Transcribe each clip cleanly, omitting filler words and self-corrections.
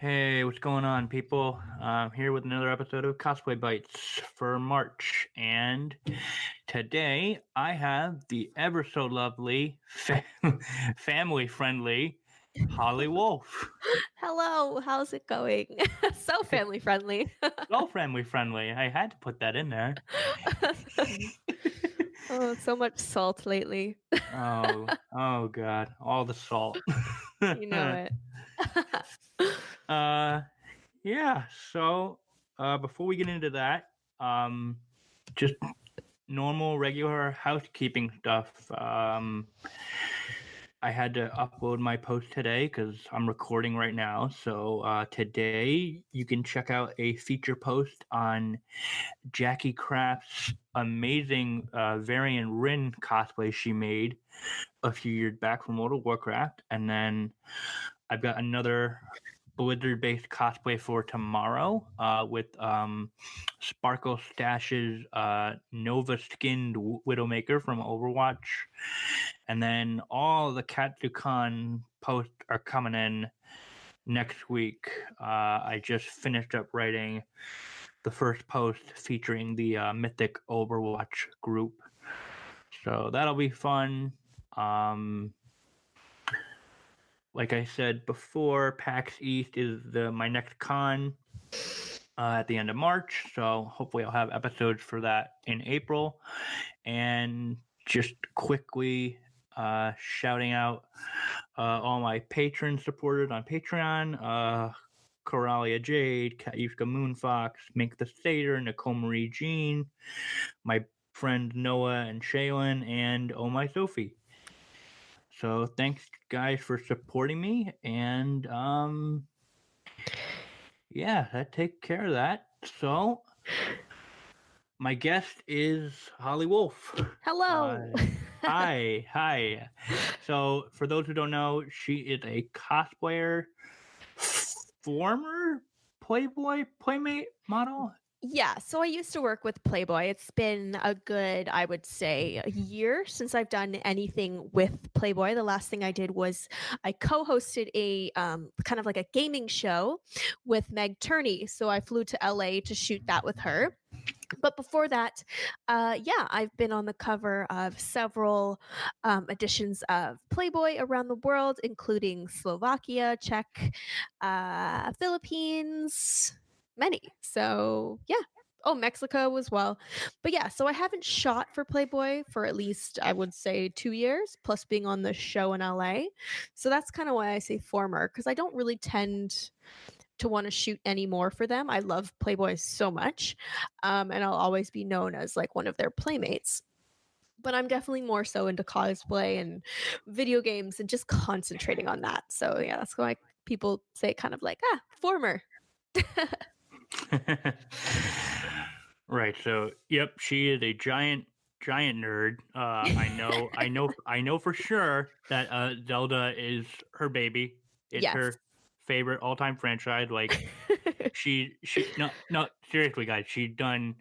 Hey, what's going on, people? I'm here with another episode of Cosplay Bites for March, and today I have the ever so lovely, family-friendly Holly Wolf. Hello, how's it going? So family friendly. So family-friendly. I had to put that in there. Oh, so much salt lately. Oh God, all the salt. You know it. uh, yeah. So, before we get into that, just normal, regular housekeeping stuff. I had to upload my post today because I'm recording right now. So today you can check out a feature post on Jackie Craft's amazing Varian Rin cosplay she made a few years back from World of Warcraft, and then I've got another Blizzard-based cosplay for tomorrow with Sparkle Stash's Nova skinned Widowmaker from Overwatch, and then all the Katsucon posts are coming in next week. I just finished up writing the first post featuring the Mythic Overwatch group, so that'll be fun. Like I said before, PAX East is my next con at the end of March, so hopefully I'll have episodes for that in April. And just quickly shouting out all my patron supporters on Patreon. Coralia Jade, Kayushka Moonfox, Mink the Satyr, Nicole Marie Jean, my friend Noah and Shaylin, and Oh My Sophie. So thanks guys for supporting me, and yeah, that take care of that. So my guest is Holly Wolf. Hello. Hi. So for those who don't know, she is a cosplayer, former Playboy playmate model. Yeah, so I used to work with Playboy. It's been a good, I would say, a year since I've done anything with Playboy. The last thing I did was I co-hosted a kind of like a gaming show with Meg Turney. So I flew to LA to shoot that with her. But before that, yeah, I've been on the cover of several editions of Playboy around the world, including Slovakia, Czech, Philippines, many. So, yeah. Oh, Mexico as well. But yeah, so I haven't shot for Playboy for at least, I would say, 2 years, plus being on the show in LA. So that's kind of why I say former, because I don't really tend to want to shoot anymore for them. I love Playboy so much, and I'll always be known as like one of their playmates. But I'm definitely more so into cosplay and video games and just concentrating on that. So yeah, that's why people say kind of like former. Right. So, yep, she is a giant nerd. I know for sure that Zelda is her baby. It's Yes. her favorite all-time franchise. Like she no seriously, guys. She done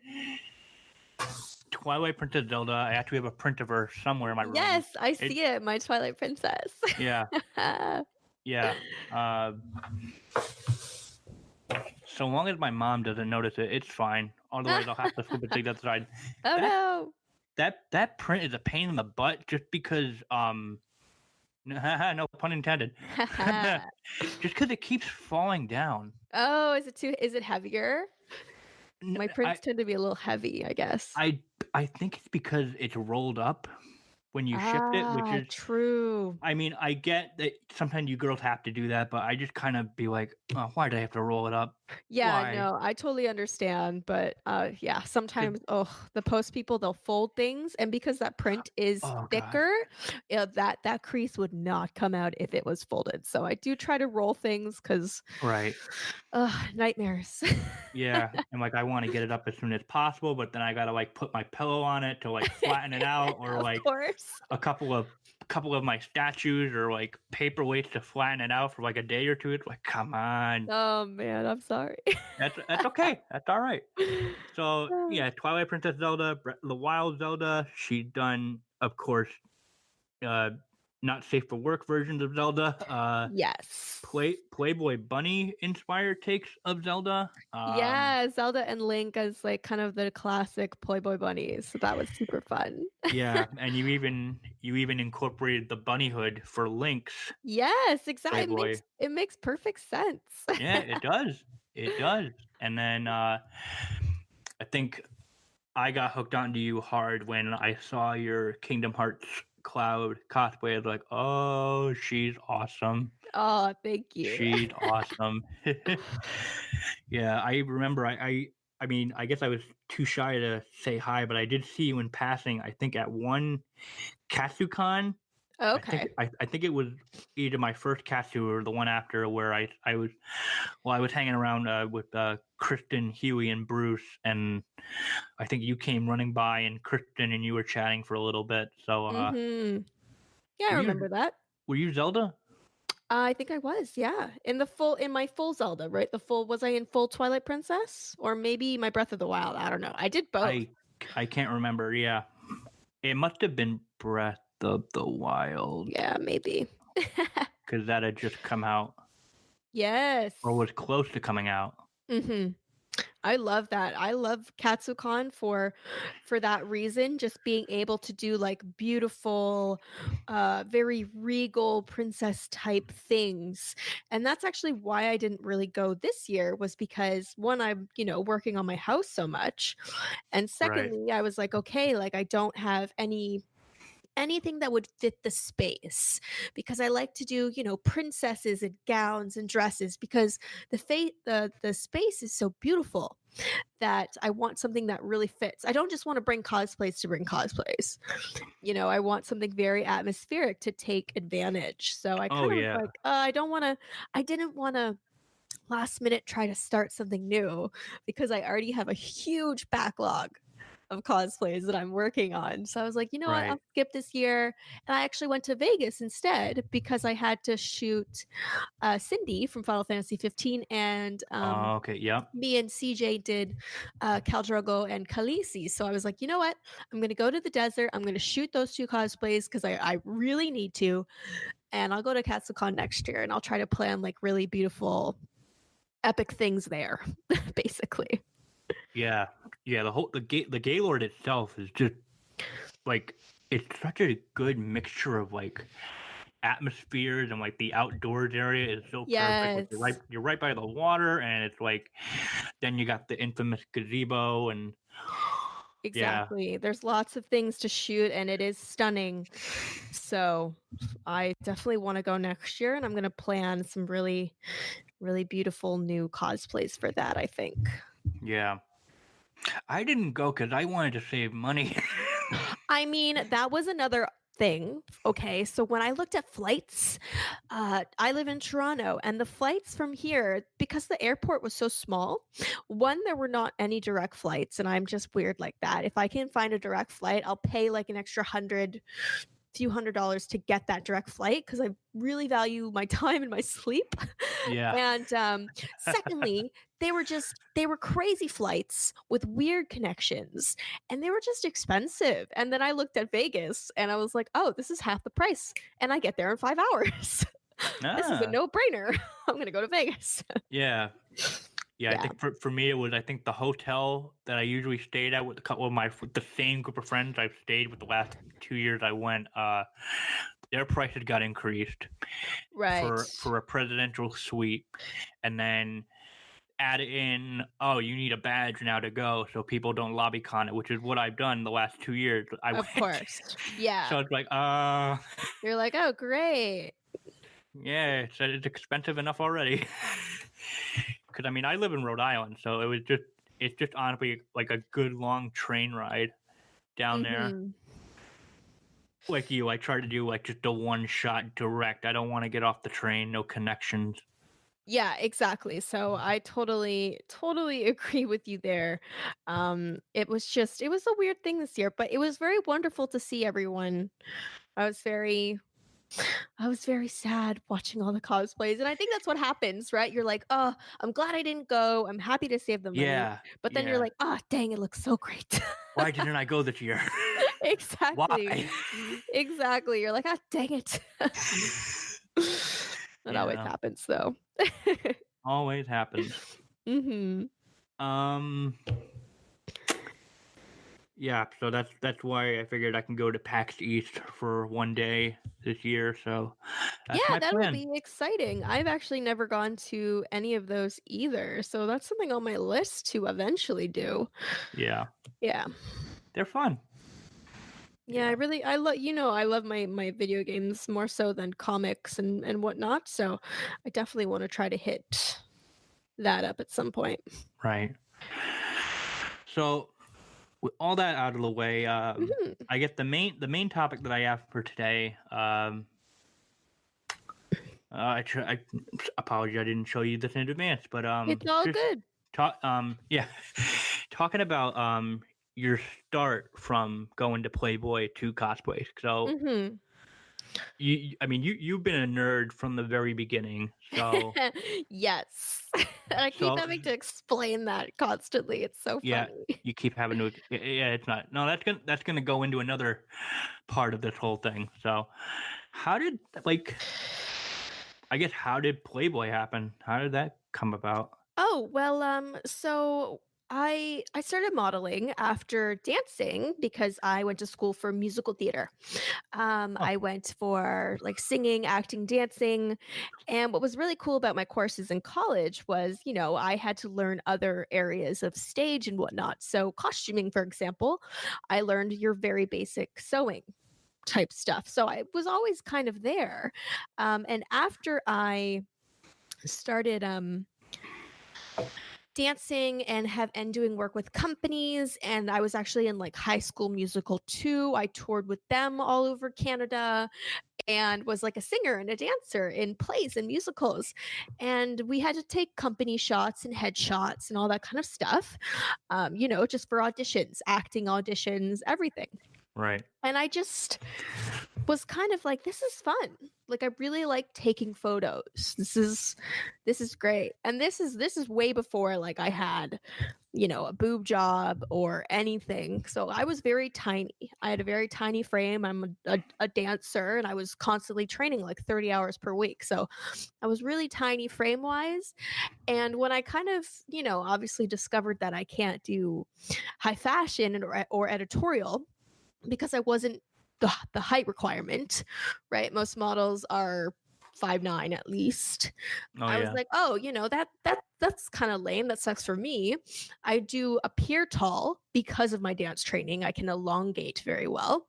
Twilight Princess Zelda. I actually have a print of her somewhere in my room. Yes, I It see it. My Twilight Princess. yeah yeah. Uh, so long as my mom doesn't notice it, it's fine. Otherwise, I'll have to flip it to the other side. Oh That no. that print is a pain in the butt just because no pun intended. Just because it keeps falling down. Oh, is it heavier? N- My prints tend to be a little heavy, I guess. I I think it's because it's rolled up when you shipped it, which is, True. I mean, I get that sometimes you girls have to do that, but I just kind of be like, oh, why do I have to roll it up? Yeah, Why? no, I totally understand, but yeah, sometimes the post people they'll fold things, and because that print is Oh God. thicker, that crease would not come out if it was folded. So I do try to roll things because Right. nightmares. Yeah. And like I want to get it up as soon as possible, but then I gotta like put my pillow on it to like flatten it out, or Of like course. a couple of my statues or like paperweights to flatten it out for like a day or two. It's like, come on. Oh man, I'm sorry. That's okay. That's all right. So yeah, Twilight Princess Zelda, the Wild Zelda. She done, of course, uh, not safe for work versions of Zelda, Yes. Playboy bunny inspired takes of Zelda. Yeah, Zelda and Link as, like, kind of the classic Playboy bunnies, so that was super fun. Yeah, and you even incorporated the bunny hood for Link's Yes, exactly. Playboy. It makes perfect sense. Yeah, it does. It does. And then I think I got hooked onto you hard when I saw your Kingdom Hearts Cloud cosplay. I was like, "Oh, she's awesome. Oh, thank you. She's awesome." Yeah, I remember I mean, I guess I was too shy to say hi, but I did see you in passing, I think at one KatsuCon. Okay. I think it was either my first Katsu or the one after where I was well, I was hanging around, with, Kristen, Huey, and Bruce, and I think you came running by, and Kristen and you were chatting for a little bit, so, Mhm. Yeah, I were you remember that. were you Zelda? I think I was, yeah. In my full Zelda, right? The full was I in full Twilight Princess? Or maybe my Breath of the Wild, I don't know. I did both. I I can't remember, yeah. It must have been Breath of the Wild Yeah, maybe. because that had just come out or Yes. was close to coming out. Mhm. I love that. I love Katsucon for that reason, just being able to do, like, beautiful, very regal princess type things, and that's actually why I didn't really go this year was because, 1, I'm, working on my house so much, and Right. secondly, I was like, "Okay, like, I don't have anything that would fit the space because I like to do, princesses and gowns and dresses because the space is so beautiful that I want something that really fits. I don't just want to bring cosplays to bring cosplays. I want something very atmospheric to take advantage. So I Oh, kind of was yeah. like, I didn't want to last minute try to start something new because I already have a huge backlog of cosplays that I'm working on. So I was like, you know what? Right. I'll skip this year. And I actually went to Vegas instead because I had to shoot Cindy from Final Fantasy 15 and Okay, yep. me and CJ did Khal Drogo and Khaleesi. So I was like, you know what? I'm going to go to the desert. I'm going to shoot those two cosplays because I really need to. And I'll go to Katsucon next year and I'll try to plan like really beautiful, epic things there, basically. Yeah. Yeah, the Gaylord itself is just, like it's such a good mixture of, like, atmospheres and, like, the outdoors area is so perfect, like, Yes. you're right by the water, and it's like then you got the infamous gazebo and yeah. Exactly. There's lots of things to shoot and it is stunning. So I definitely want to go next year and I'm going to plan some really, really beautiful new cosplays for that, I think. Yeah. I didn't go because I wanted to save money. I mean, that was another thing. Okay. So when I looked at flights, I live in Toronto and the flights from here, because the airport was so small, one, there were not any direct flights. And I'm just weird like that. If I can find a direct flight, I'll pay like an extra few $100s to get that direct flight because I really value my time and my sleep. Yeah. And secondly, they were crazy flights with weird connections and they were just expensive. And then I looked at Vegas and I was like, oh, this is half the price. And I get there in 5 hours. This is a Ah. no-brainer. I'm gonna go to Vegas. Yeah. Yeah, I Yeah. think for me, it was I think the hotel that I usually stayed at with a couple of with the same group of friends I've stayed with the last 2 years I went, their prices got increased Right. for a presidential suite, and then add in, "Oh, you need a badge now to go so people don't lobbycon it," which is what I've done the last 2 years I Of went. course. Yeah. So it's like, You're like, oh, great. yeah, it's expensive enough already. Because I mean, I live in Rhode Island, so it's just honestly like a good long train ride down there. Mhm. Like you, I try to do like just a one shot direct. I don't want to get off the train, no connections. Yeah, exactly. So I totally agree with you there. It was a weird thing this year, but it was very wonderful to see everyone. I was very I was very sad watching all the cosplays, and I think that's what happens, right? You're like, "Oh, I'm glad I didn't go. I'm happy to save the money." Yeah, But then you're yeah. like, "Ah, dang, it looks so great." Why didn't I go this year? Exactly. Why? Exactly. You're like, "Ah, dang it." It always Yeah, happens though. always happens. Mhm. Um, yeah, so that's why I figured I can go to PAX East for one day this year. So that's Yeah, my that'll plan. be exciting. I've actually never gone to any of those either, so that's something on my list to eventually do. Yeah, Yeah. they're fun. Yeah, Yeah, I love I love my video games more so than comics and whatnot, so I definitely wanna try to hit that up at some point. right. So with all that out of the way, Mhm. I guess the main topic that I have for today. I apologize, I didn't show you this in advance, but It's all just good. talk. Yeah, talking about your start from going to Playboy to cosplay. So Mhm. I mean, you've been a nerd from the very beginning. Yes. And I keep So having to explain that constantly, it's so yeah, funny. you keep having to. Yeah, it's not. No, that's gonna go into another part of this whole thing. So, how did like I guess how did Playboy happen? How did that come about? Oh, well, so I started modeling after dancing because I went to school for musical theater. Oh, I went for like singing, acting, dancing. And what was really cool about my courses in college was, I had to learn other areas of stage and whatnot. So, costuming, for example, I learned your very basic sewing type stuff. So, I was always kind of there. And after I started, dancing and doing work with companies, and I was actually in like High School Musical 2. I toured with them all over Canada and was like a singer and a dancer in plays and musicals. And we had to take company shots and headshots and all that kind of stuff, just for auditions, acting auditions, everything. right. And I just was kind of like, this is fun. Like I really like taking photos. This is great. And this is way before like I had, a boob job or anything. So I was very tiny. I had a very tiny frame. I'm a dancer and I was constantly training like 30 hours per week. So I was really tiny frame wise. And when I kind of, obviously discovered that I can't do high fashion or editorial because I wasn't the height requirement, right? Most models are 5'9" at least. Oh I was yeah. like, "Oh, that's kind of lame. That sucks for me." I do appear tall because of my dance training. I can elongate very well.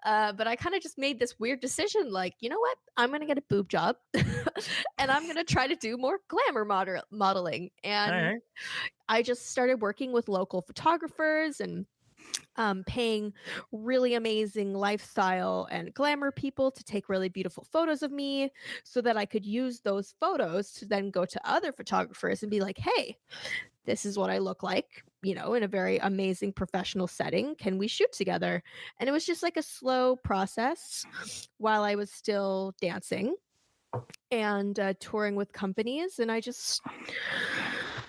But I kind of just made this weird decision like, you know what? I'm going to get a boob job and I'm going to try to do more glamour modeling. All And right. I just started working with local photographers and paying really amazing lifestyle and glamour people to take really beautiful photos of me so that I could use those photos to then go to other photographers and be like, hey, this is what I look like, in a very amazing professional setting. Can we shoot together? And it was just like a slow process while I was still dancing and touring with companies. And I just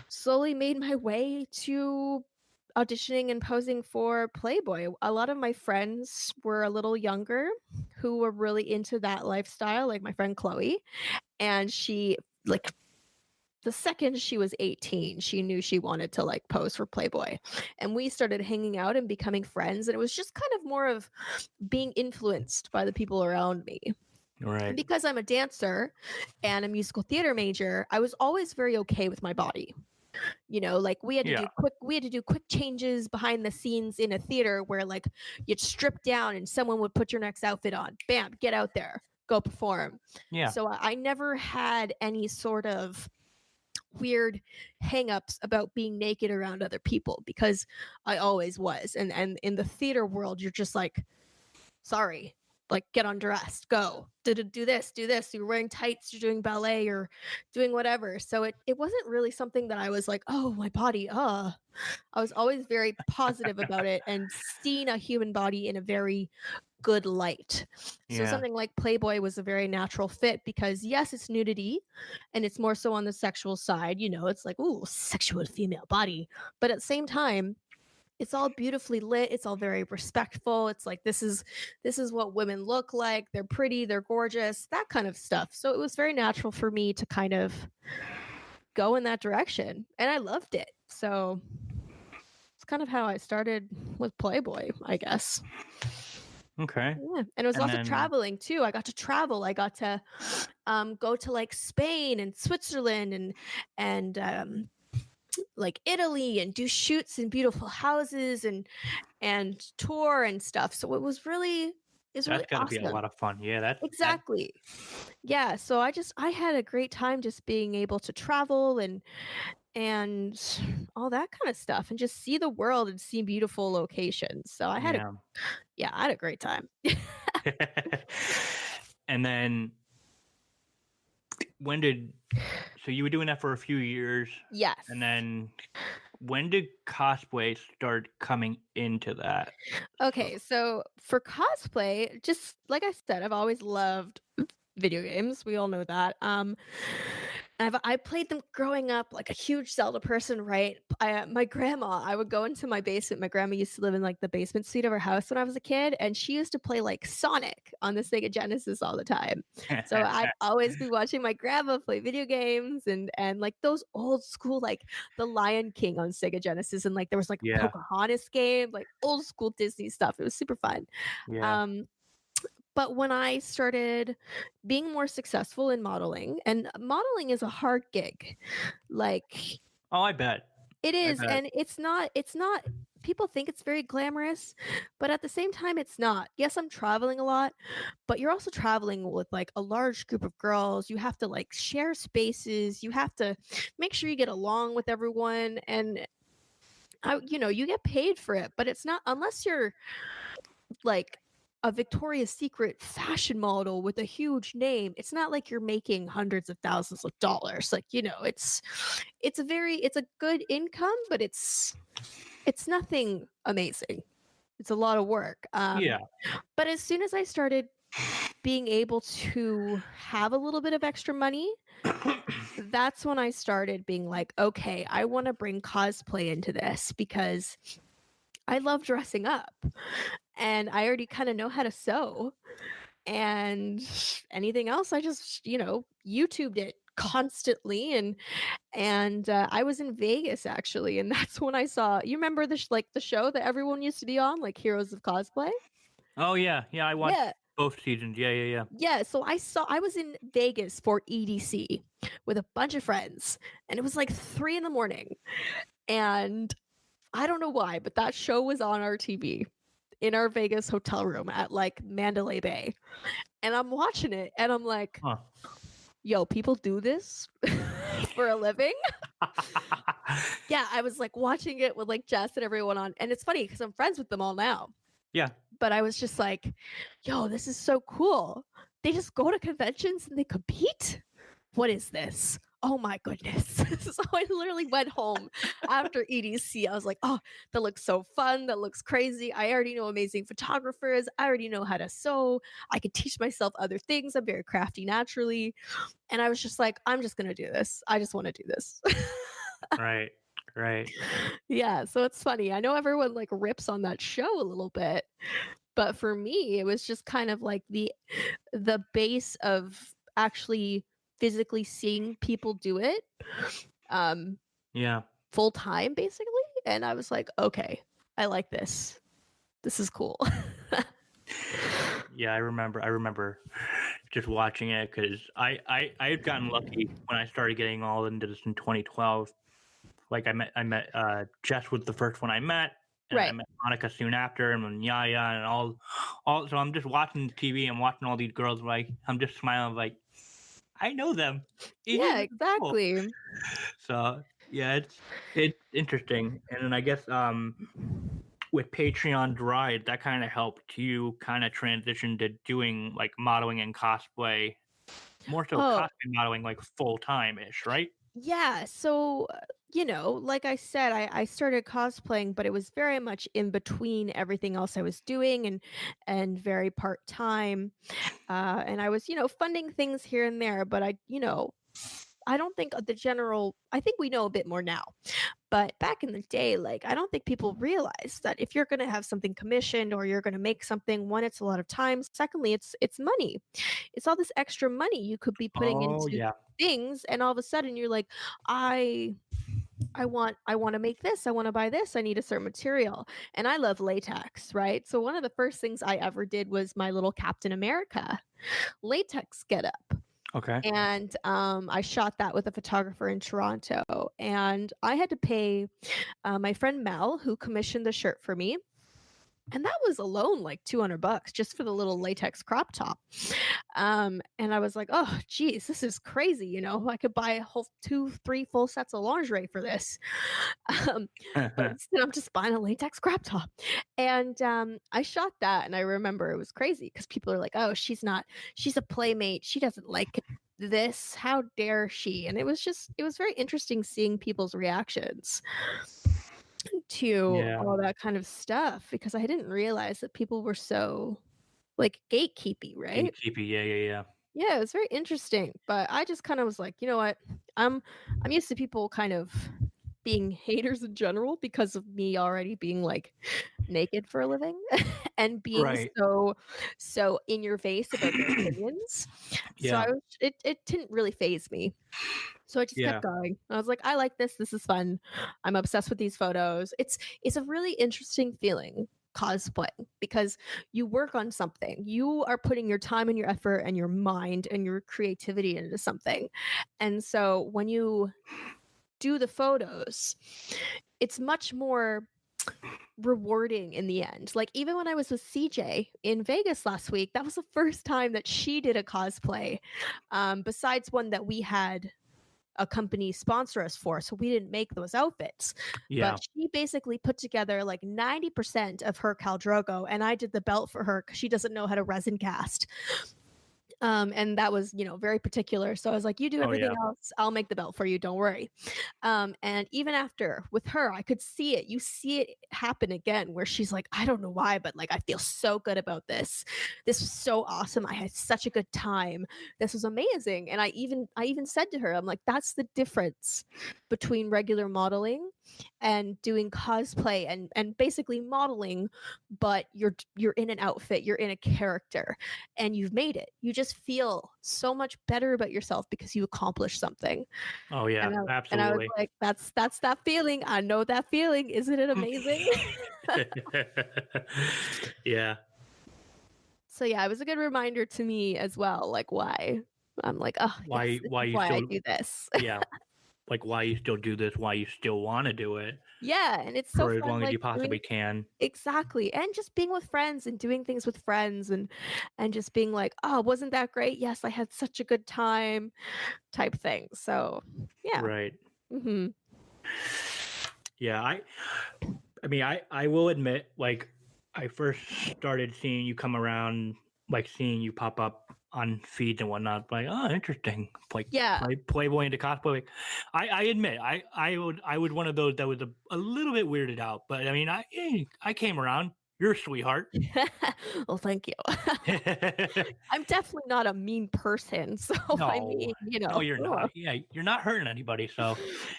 slowly made my way to auditioning and posing for Playboy. A lot of my friends were a little younger who were really into that lifestyle, like my friend Chloe. And she, like, the second she was 18, she knew she wanted to like pose for Playboy. And we started hanging out and becoming friends. And it was just kind of more of being influenced by the people around me. And Right. because I'm a dancer and a musical theater major, I was always very okay with my body. Like Yeah. we had to do quick changes behind the scenes in a theater where like you'd strip down and someone would put your next outfit on. Bam, get out there, go perform. Yeah. So I never had any sort of weird hangups about being naked around other people because I always was. And in the theater world, you're just like, sorry. like get undressed, go, do this, do this. You're wearing tights, you're doing ballet, or doing whatever. So it wasn't really something that I was like, oh my body, I was always very positive about it and seeing a human body in a very good light. So Yeah. something like Playboy was a very natural fit because yes, it's nudity and it's more so on the sexual side, it's like, ooh, sexual female body. But at the same time, it's all beautifully lit, it's all very respectful. It's like this is what women look like. They're pretty, they're gorgeous, that kind of stuff. So it was very natural for me to kind of go in that direction and I loved it. So it's kind of how I started with Playboy, I guess. Okay. Yeah, and it was And lots of then traveling too. I got to travel. I got to go to like Spain and Switzerland and like Italy and do shoots in beautiful houses and tour and stuff. So it was really that's got to be a awesome. lot of fun. Yeah, that Exactly. Yeah. So I had a great time just being able to travel and all that kind of stuff and just see the world and see beautiful locations. So yeah. I had a great time. And then when did so you were doing that for a few years, Yes. and then when did cosplay start coming into that? So Okay, so for cosplay, just like I said, I've always loved video games. We all know that. I played them growing up, like a huge Zelda person, right? My grandma, I would go into my basement. My grandma used to live in like the basement suite of her house when I was a kid, and she used to play like Sonic on the Sega Genesis all the time. So I'd always be watching my grandma play video games and like those old school like the Lion King on Sega Genesis, and like there was like a yeah, Pocahontas game, like old school Disney stuff. It was super fun. yeah. Um, but when I started being more successful in modeling, and modeling is a hard gig, like Oh, I bet. it I is, bet. and it's not people think it's very glamorous, but at the same time it's not. Yes, I'm traveling a lot, but you're also traveling with like a large group of girls. You have to like share spaces, you have to make sure you get along with everyone and you get paid for it, but it's not unless you're like a Victoria's Secret fashion model with a huge name. It's not like you're making hundreds of thousands of dollars. Like, it's a good income, but it's nothing amazing. It's a lot of work. Yeah. But as soon as I started being able to have a little bit of extra money, that's when I started being like, okay, I want to bring cosplay into this because I love dressing up and I already kind of know how to sew. And anything else, I just, YouTubed it constantly and I was in Vegas actually, and that's when I saw. You remember like the show that everyone used to be on, like Heroes of Cosplay? Oh, yeah, yeah, I watched Yeah. both seasons. Yeah, yeah, yeah. Yeah, so I was in Vegas for EDC with a bunch of friends, and it was like 3 in the morning, and I don't know why, but that show was on our TV in our Vegas hotel room at like Mandalay Bay. And I'm watching it and I'm like, Huh. yo, people do this for a living? Yeah, I was like watching it with like Jess and everyone on. And it's funny because I'm friends with them all now. Yeah. But I was just like, yo, this is so cool. They just go to conventions and they compete? What is this? Oh my goodness. So I literally went home after EDC. I was like, oh, that looks so fun. That looks crazy. I already know amazing photographers. I already know how to sew. I could teach myself other things. I'm very crafty naturally. And I was just like, I'm just going to do this. I just want to do this. Right, right. Yeah. So it's funny. I know everyone like rips on that show a little bit, but for me, it was just kind of like the base of actually physically seeing people do it um Yeah. full time basically, and I was like, okay, I like this is cool. Yeah, I remember just watching it because I had gotten lucky when I started getting all into this in 2012. Like I met Jess was the first one I met, and I Right. met Monica soon after, and then Yaya and all. So I'm just watching TV and watching all these girls. Like I'm just smiling, like I know them. It Yeah, is cool. exactly. So yeah, it's interesting. And then I guess with Patreon Drive, that kind of helped you kind of transition to doing like modeling and cosplay, more so Oh, cosplay modeling like full time ish, right? yeah. So, like I said, I started cosplaying, but it was very much in between everything else I was doing and very part time. And I was, funding things here and there, but I don't think I think we know a bit more now. But back in the day, like, I don't think people realize that if you're going to have something commissioned or you're going to make something, one, it's a lot of time. Secondly, it's money. It's all this extra money you could be putting Oh into yeah. things, and all of a sudden you're like, I I want to make this. I want to buy this. I need a certain material. And I love latex, right? So one of the first things I ever did was my little Captain America latex getup. Okay. And I shot that with a photographer in Toronto. And I had to pay my friend Mel, who commissioned the shirt for me. And that was alone like $200 just for the little latex crop top. And I was like, oh, geez, this is crazy. I could buy a whole 2, 3 full sets of lingerie for this. Um, but instead, I'm just buying a latex crop top. And I shot that. And I remember it was crazy because people are like, oh, she's a playmate. She doesn't like this. How dare she? And it was very interesting seeing people's reactions to Yeah. all that kind of stuff because I didn't realize that people were so, like, gatekeepy, right? Gatekeeping. Yeah, yeah, yeah. Yeah, it was very interesting, but I just kinda was like, "You know what? I'm I'm used to people kind of being haters in general because of me already being, like, naked for a living and being Right. so in your face about their opinions." So Yeah. it didn't really phase me. So I just kept Yeah. going. I was like, "I like this. This is fun. I'm obsessed with these photos." It's a really interesting feeling, cosplaying, because you work on something. You are putting your time and your effort and your mind and your creativity into something. And so when you do the photos, it's much more rewarding in the end. Like, even when I was with CJ in Vegas last week, that was the first time that she did a cosplay, besides one that we had a company sponsor us for, so we didn't make those outfits. Yeah. But she basically put together like 90% of her Caldrogo, and I did the belt for her because she doesn't know how to resin cast. And that was, very particular. So I was like, you do Oh everything yeah. else. I'll make the belt for you. Don't worry. And even after with her, I could see it. You see it happen again where she's like, I don't know why, but like, I feel so good about this. This was so awesome. I had such a good time. This was amazing. And I even said to her, I'm like, that's the difference between regular modeling and doing cosplay and basically modeling, but you're in an outfit, you're in a character and you've made it. You just feel so much better about yourself because you accomplished something. Oh yeah. And I was Absolutely. like, that's that feeling. I know that feeling. Isn't it amazing? Yeah. So yeah, it was a good reminder to me as well, like why I'm like, oh yes, this Why is you why I still do this. yeah, like why you still do this, why you still wanna do it Yeah, and it's so for as fun, long as like you possibly doing can. exactly, and just being with friends and doing things with friends and just being like, "Oh, wasn't that great? Yes, I had such a good time," type thing. So, yeah. Right. Mhm. Yeah, I mean, I will admit, like, I first started seeing you come around, like, seeing you pop up on feeds and whatnot, like, "Oh, interesting." Like, Yeah. Playboy into cosplay. Like, I admit, I would one of those that was a little bit weirded out, but, I mean, I came around. You're a sweetheart. Well, thank you. I'm definitely not a mean person, so, I No. mean, No, you're not. Yeah, you're not hurting anybody, so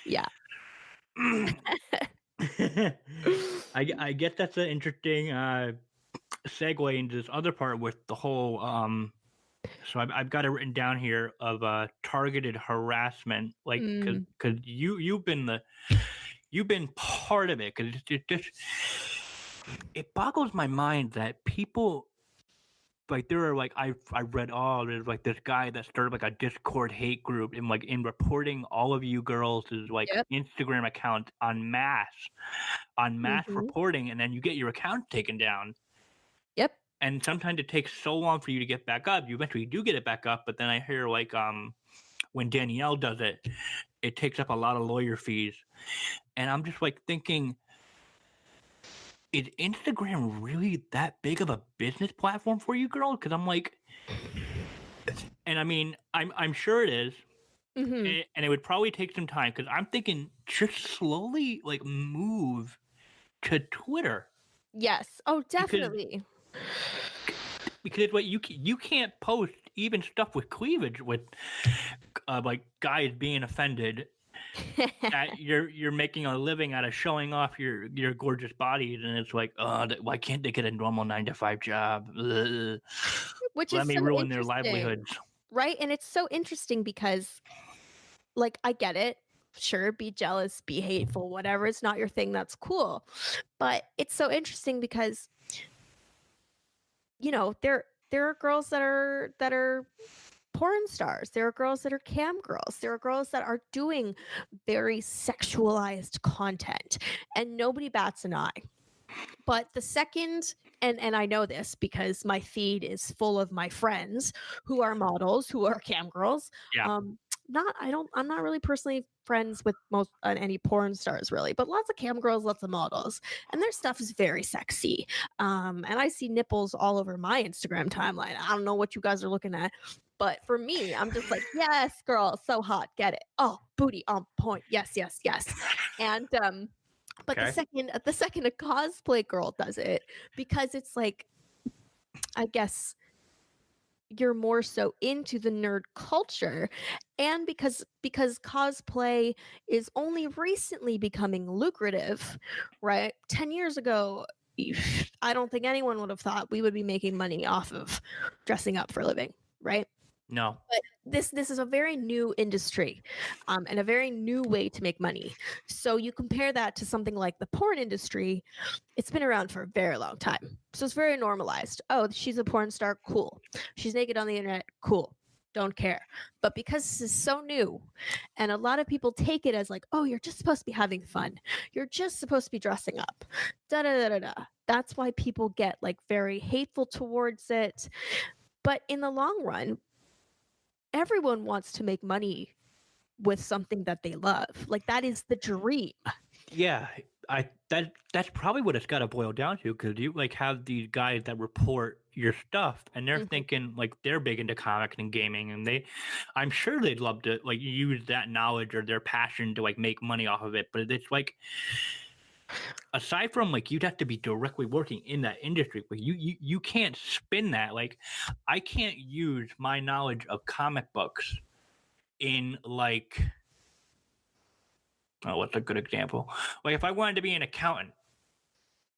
yeah. I guess that's an interesting, segue into this other part with the whole, so I've got it written down here of, targeted harassment, like, Mm, because you've been part of it, 'cause it just it boggles my mind that people like, there are, like I read, oh, there's, like, this guy that started, like, a Discord hate group and, like, in reporting all of you girls' like, yep, Instagram account on mass mhm, reporting, and then you get your account taken down. yep, And sometimes it takes so long for you to get back up. You eventually do get it back up, but then I hear, like, when Danielle does it, it takes up a lot of lawyer fees. And I'm just, like, thinking, is Instagram really that big of a business platform for you, girl? Because I'm like, and I mean, I'm sure it is, Mhm. and it would probably take some time because I'm thinking just slowly like move to Twitter Yes. Oh, because definitely. what you can't post even stuff with cleavage with like guys being offended that you're making a living out of showing off your gorgeous bodies, and it's like, oh, why can't they get a normal 9 to 5 job? Ugh. Which Let is me so ruin their interesting, livelihoods. right? And it's so interesting because, like, I get it. Sure, be jealous, be hateful, whatever. It's not your thing. That's cool. But it's so interesting because, there are girls that are porn stars. There are girls that are cam girls. There are girls that are doing very sexualized content, and nobody bats an eye. But the second, and I know this because my feed is full of my friends who are models, who are cam girls. Yeah. I'm not really personally friends with most any porn stars really, but lots of cam girls, lots of models, and their stuff is very sexy. And I see nipples all over my Instagram timeline. I don't know what you guys are looking at, but for me, I'm just like, yes, girl, so hot, get it. Oh, booty on point. Yes, yes, yes. And but Okay. the second a cosplay girl does it, because it's like, I guess you're more so into the nerd culture, and because cosplay is only recently becoming lucrative, right? 10 years ago, I don't think anyone would have thought we would be making money off of dressing up for a living, right? No. But this is a very new industry, and a very new way to make money. So you compare that to something like the porn industry. It's been around for a very long time, so it's very normalized. Oh, she's a porn star, cool. She's naked on the internet, cool. Don't care. But because this is so new, and a lot of people take it as like, oh, you're just supposed to be having fun, you're just supposed to be dressing up, da da da da da. That's why people get like very hateful towards it. But in the long run, everyone wants to make money with something that they love. Like, that is the dream. Yeah, that's probably what it's got to boil down to because you like have these guys that report your stuff and they're Mhm. thinking like they're big into comics and gaming and I'm sure they'd love to like use that knowledge or their passion to like make money off of it, but it's like aside from like you'd have to be directly working in that industry, like you can't spin that. Like I can't use my knowledge of comic books in like, oh, what's a good example? Like if I wanted to be an accountant,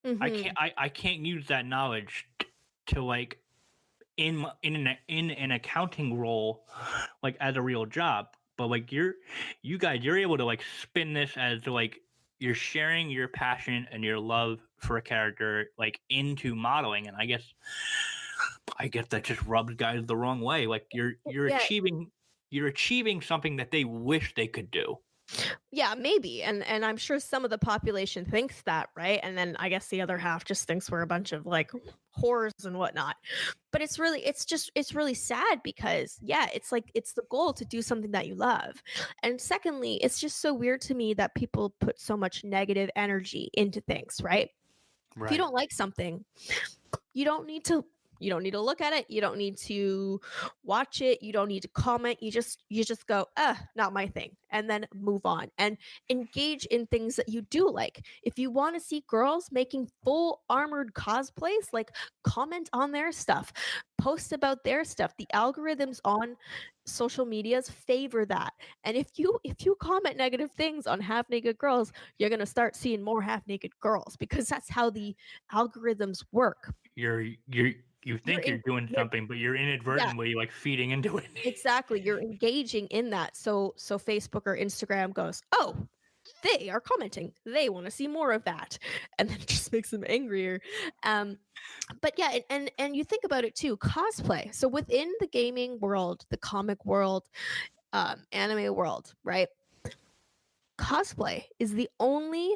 Mhm. I can't use that knowledge to like in an accounting role like as a real job. But like you guys you're able to like spin this as like you're sharing your passion and your love for a character like into modeling, and I guess that just rubs guys the wrong way. Like Yeah, you're achieving something that they wish they could do. yeah, maybe, and I'm sure some of the population thinks that, right? And then I guess the other half just thinks we're a bunch of like whores and whatnot. But it's really sad because, yeah, it's like it's the goal to do something that you love. And secondly, it's just so weird to me that people put so much negative energy into things, right? If you Right. don't like something, you don't need to you don't need to look at it, you don't need to watch it, you don't need to comment, you just go, not my thing, and then move on and engage in things that you do like. If you want to see girls making full armored cosplays, like, comment on their stuff, post about their stuff. The algorithms on social medias favor that. And if you comment negative things on half naked girls, you're going to start seeing more half naked girls, because that's how the algorithms work. You're you You're think you're in doing you're something, but you're Yeah, inadvertently like feeding into it. exactly. You're engaging in that. So Facebook or Instagram goes, "Oh, they are commenting. They want to see more of that." And then it just makes them angrier. Um but yeah, and you think about it too, cosplay. So within the gaming world, the comic world, anime world, right? Cosplay is the only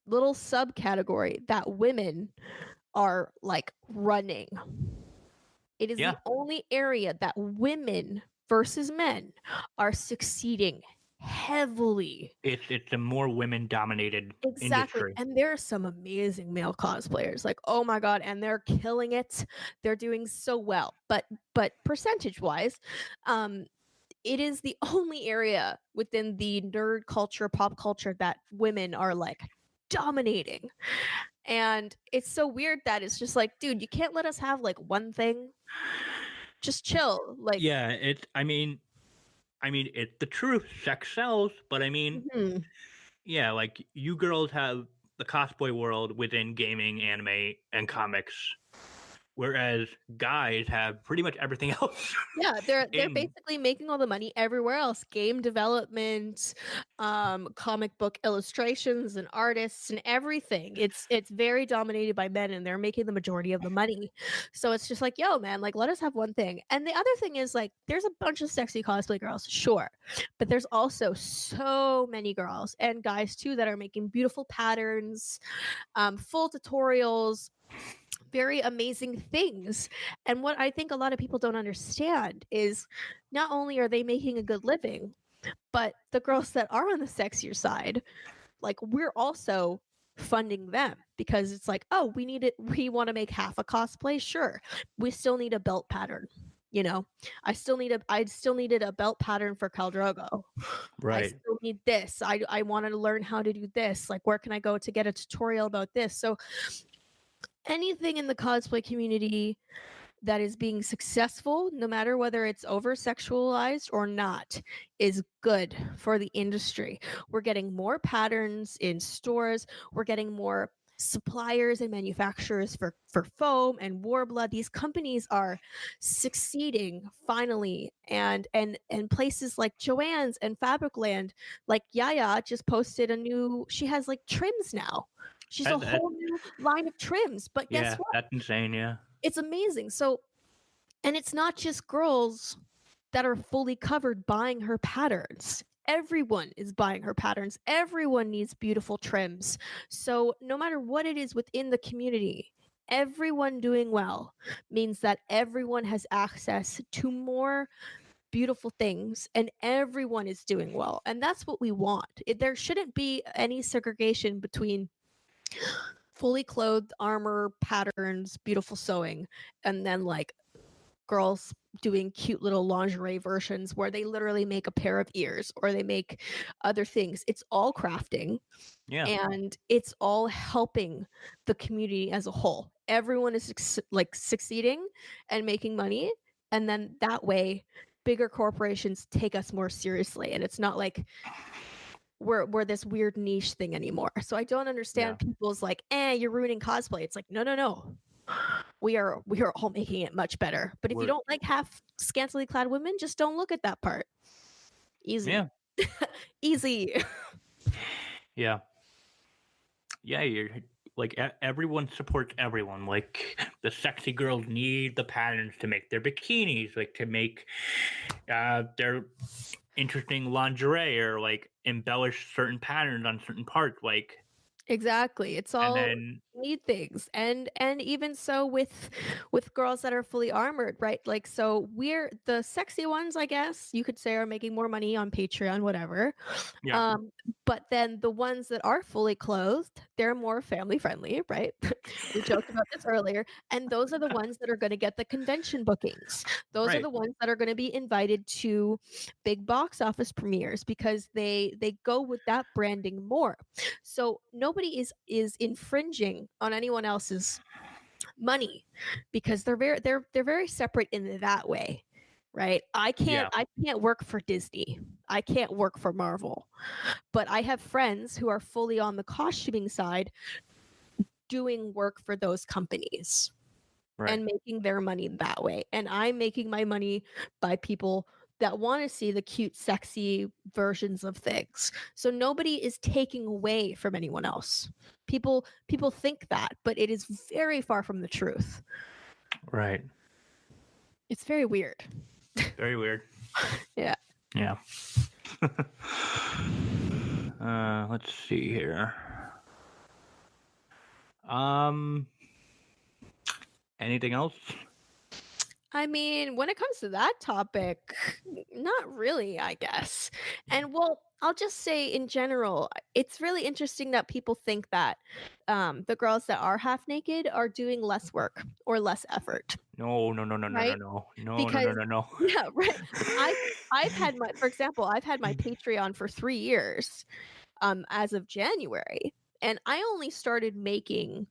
little subcategory that women are like running. It is the Yeah. only area that women versus men are succeeding heavily. It's a more women-dominated Exactly, industry. and there are some amazing male cosplayers, like, oh my god, and they're killing it. They're doing so well, but percentage-wise, um, it is the only area within the nerd culture, pop culture that women are, like, dominating, and it's so weird that it's just like, "Dude, you can't let us have, like, one thing? Just chill." Like Yeah, it's the truth. Sex sells, but I mean, mhm. yeah, like you girls have the cosplay world within gaming, anime, and comics, whereas guys have pretty much everything else. Yeah, they're in basically making all the money everywhere else. Game development, comic book illustrations and artists and everything. It's very dominated by men and they're making the majority of the money. So it's just like, yo, man, like let us have one thing. And the other thing is like there's a bunch of sexy cosplay girls, sure. But there's also so many girls and guys too that are making beautiful patterns, full tutorials, very amazing things. And what I think a lot of people don't understand is not only are they making a good living, but the girls that are on the sexier side, like we're also funding them because it's like, oh, we need it. We want to make half a cosplay. Sure. We still need a belt pattern. You know, I still needed a belt pattern for Caldrogo. I right, still need this. I wanted to learn how to do this. Like, where can I go to get a tutorial about this? So anything in the cosplay community that is being successful, no matter whether it's over sexualized or not, is good for the industry. We're getting more patterns in stores, we're getting more suppliers and manufacturers for foam and warbler. These companies are succeeding finally, and places like Joann's and Fabricland, like Yaya just posted a new, she has like trims now. She's a that whole new line of trims, but guess yeah, what, that's insane. Yeah, it's amazing. So, and it's not just girls that are fully covered buying her patterns. Everyone is buying her patterns. Everyone needs beautiful trims. So, no matter what it is within the community, everyone doing well means that everyone has access to more beautiful things and everyone is doing well. And that's what we want. There shouldn't be any segregation between fully clothed armor patterns, beautiful sewing, and then like girls doing cute little lingerie versions where they literally make a pair of ears or they make other things. It's all crafting yeah, and it's all helping the community as a whole. Everyone is like succeeding and making money. And then that way, bigger corporations take us more seriously. And it's not like we're this weird niche thing anymore. So I don't yeah. understand people's like, you're ruining cosplay. It's like, no, no, no. We are all making it much better. But if you We're don't like half scantily clad women, just don't look at that part. Easy. yeah, Easy. yeah, yeah. You're like everyone supports everyone. Like the sexy girls need the patterns to make their bikinis, like to make their interesting lingerie or like embellish certain patterns on certain parts. Like, Exactly. It's and all then need things. And even so with girls that are fully armored, right? Like so we're the sexy ones, I guess you could say, are making more money on Patreon, whatever. yeah, Um, but then the ones that are fully clothed, they're more family friendly, right? We joked about this earlier. And those are the ones that are going to get the convention bookings. Those are right, the ones that are going to be invited to big box office premieres because they go with that branding more. So nobody is infringing on anyone else's money because they're very separate in that way. Right? yeah, I can't work for Disney. I can't work for Marvel. But I have friends who are fully on the costuming side doing work for those companies right, and making their money that way. And I'm making my money by people that want to see the cute, sexy versions of things. So nobody is taking away from anyone else. People think that, but it is very far from the truth. right. It's very weird. Very weird. Yeah. Yeah. Let's see here. Um, anything else? I mean, when it comes to that topic, not really, I guess. And well, I'll just say in general, it's really interesting that people think that the girls that are half naked are doing less work or less effort, No, no, no, no, no, no, right? no, no, no, no, Because no, no. yeah, right. I've I've had my for example, I've had my Patreon for 3 years, as of January, and I only started making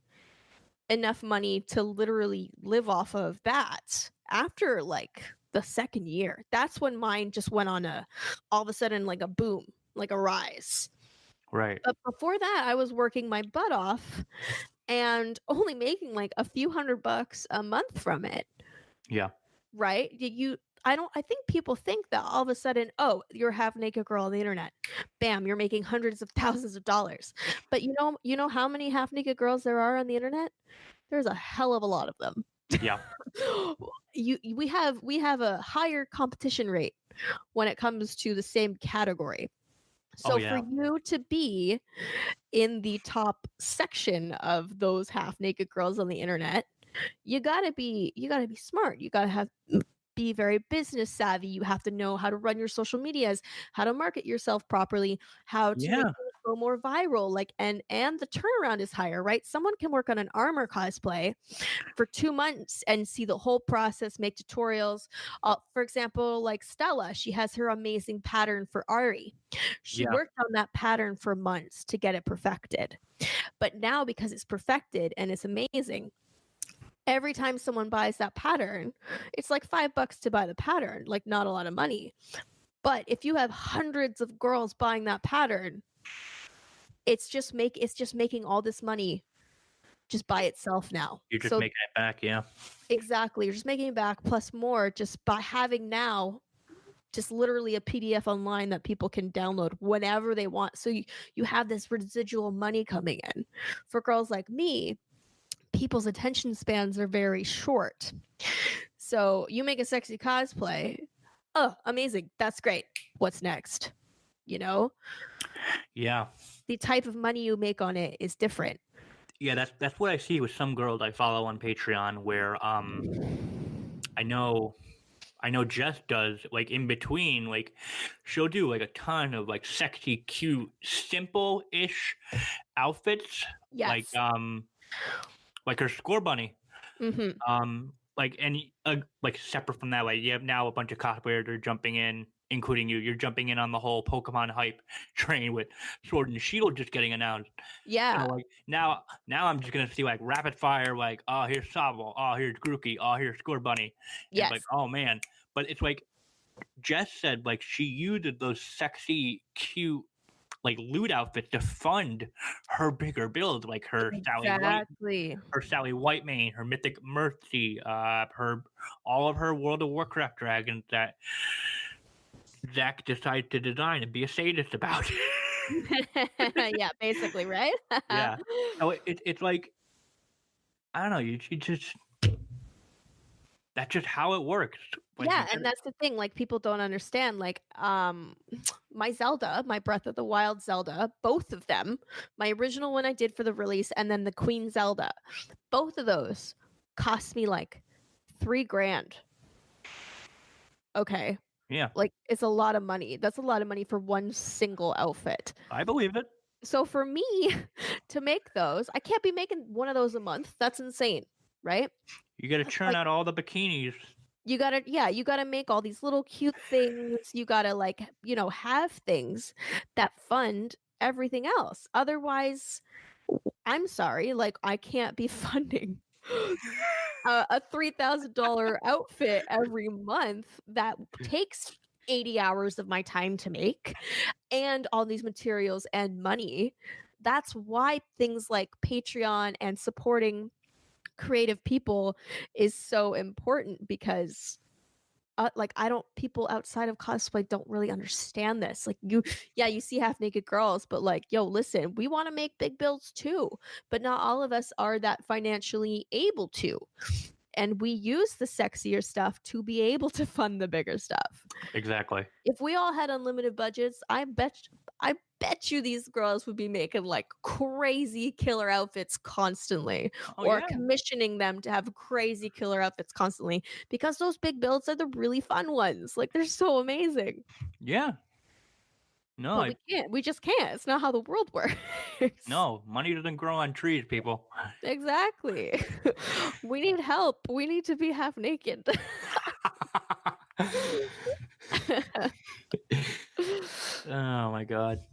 enough money to literally live off of that after, like, the 2nd year. That's when mine just went on a all of a sudden, like, a boom, like a rise. Right. But before that, I was working my butt off and only making, like, a few $100 a month from it. Yeah. Right? I think people think that all of a sudden, "Oh, you're a half naked girl on the internet. Bam, you're making hundreds of thousands of dollars." But you know how many half naked girls there are on the internet? There's a hell of a lot of them. Yeah. We have a higher competition rate when it comes to the same category. Oh, So for yeah. you to be in the top section of those half naked girls on the internet, you gotta be smart. You gotta have be very business savvy. You have to know how to run your social medias, how to market yourself properly, how to make Yeah. things go more viral. Like and the turnaround is higher, right? Someone can work on an armor cosplay for 2 months and see the whole process, make tutorials. For example, like Stella, she has her amazing pattern for Ari. She Yeah. worked on that pattern for months to get it perfected. But now because it's perfected and it's amazing, every time someone buys that pattern, it's like $5 to buy the pattern, like not a lot of money. But if you have hundreds of girls buying that pattern, it's just making all this money just by itself now. You're just So making it back, yeah. exactly, you're just making it back plus more just by having now just literally a PDF online that people can download whenever they want. So you have this residual money coming in. For girls like me, people's attention spans are very short. So you make a sexy cosplay. Oh, amazing. That's great. What's next? You know, Yeah. the type of money you make on it is different. Yeah, that's what I see with some girls I follow on Patreon where, I know I know Jess does, like, in between, like, she'll do, like, a ton of, like, sexy, cute, simple-ish outfits, like, Yes. like her score bunny. Mhm. Like, like, separate from that, like, you have now a bunch of cosplayers that are jumping in, including you. You're jumping in on the whole Pokemon hype train with Sword and Shield just getting announced. So, Yeah. like, now I'm just gonna see, like, rapid fire, like, "Oh, here's Sabo. Oh, here's Grookey. Oh, here's Score Bunny." And it's like, Yes. "Oh, man." But it's like Jess said, like, she used those sexy, cute, like, loot outfits to fund her bigger builds, like Exactly. her Sally Whitemane, her Mythic Mercy, her all of her World of Warcraft dragons that Zach decided to design and be a sadist about. Yeah, basically, right? Yeah. So it's like I don't know. You just that's just how it works. Like you Yeah, get and that's the thing, like, people don't understand, like, my Zelda, my Breath of the Wild Zelda, both of them, my original one I did for the release, and then the Queen Zelda, both of those cost me, like, 3 grand. Okay, yeah, like, it's a lot of money. That's a lot of money for one single outfit. I believe it. So for me to make those, I can't be making one of those a month. That's insane, right? You got to churn Like, out all the bikinis. you gotta make all these little cute things. You gotta, like, have things that fund everything else. Otherwise, I'm sorry, like, I can't be funding a $3,000 outfit every month that takes 80 hours of my time to make and all these materials and money. That's why things like Patreon and supporting creative people is so important because like I don't people outside of cosplay don't really understand this. Like you see half naked girls, but like, yo, listen, we want to make big builds too, but not all of us are that financially able to. And we use the sexier stuff to be able to fund the bigger stuff. Exactly. If we all had unlimited budgets, I bet you these girls would be making like crazy killer outfits constantly Oh or yeah, commissioning them to have crazy killer outfits constantly because those big builds are the really fun ones. Like they're so amazing. yeah. No, but we can't. We just can't. It's not how the world works. no, money doesn't grow on trees, people. Exactly. We need help. We need to be half naked. Oh my god.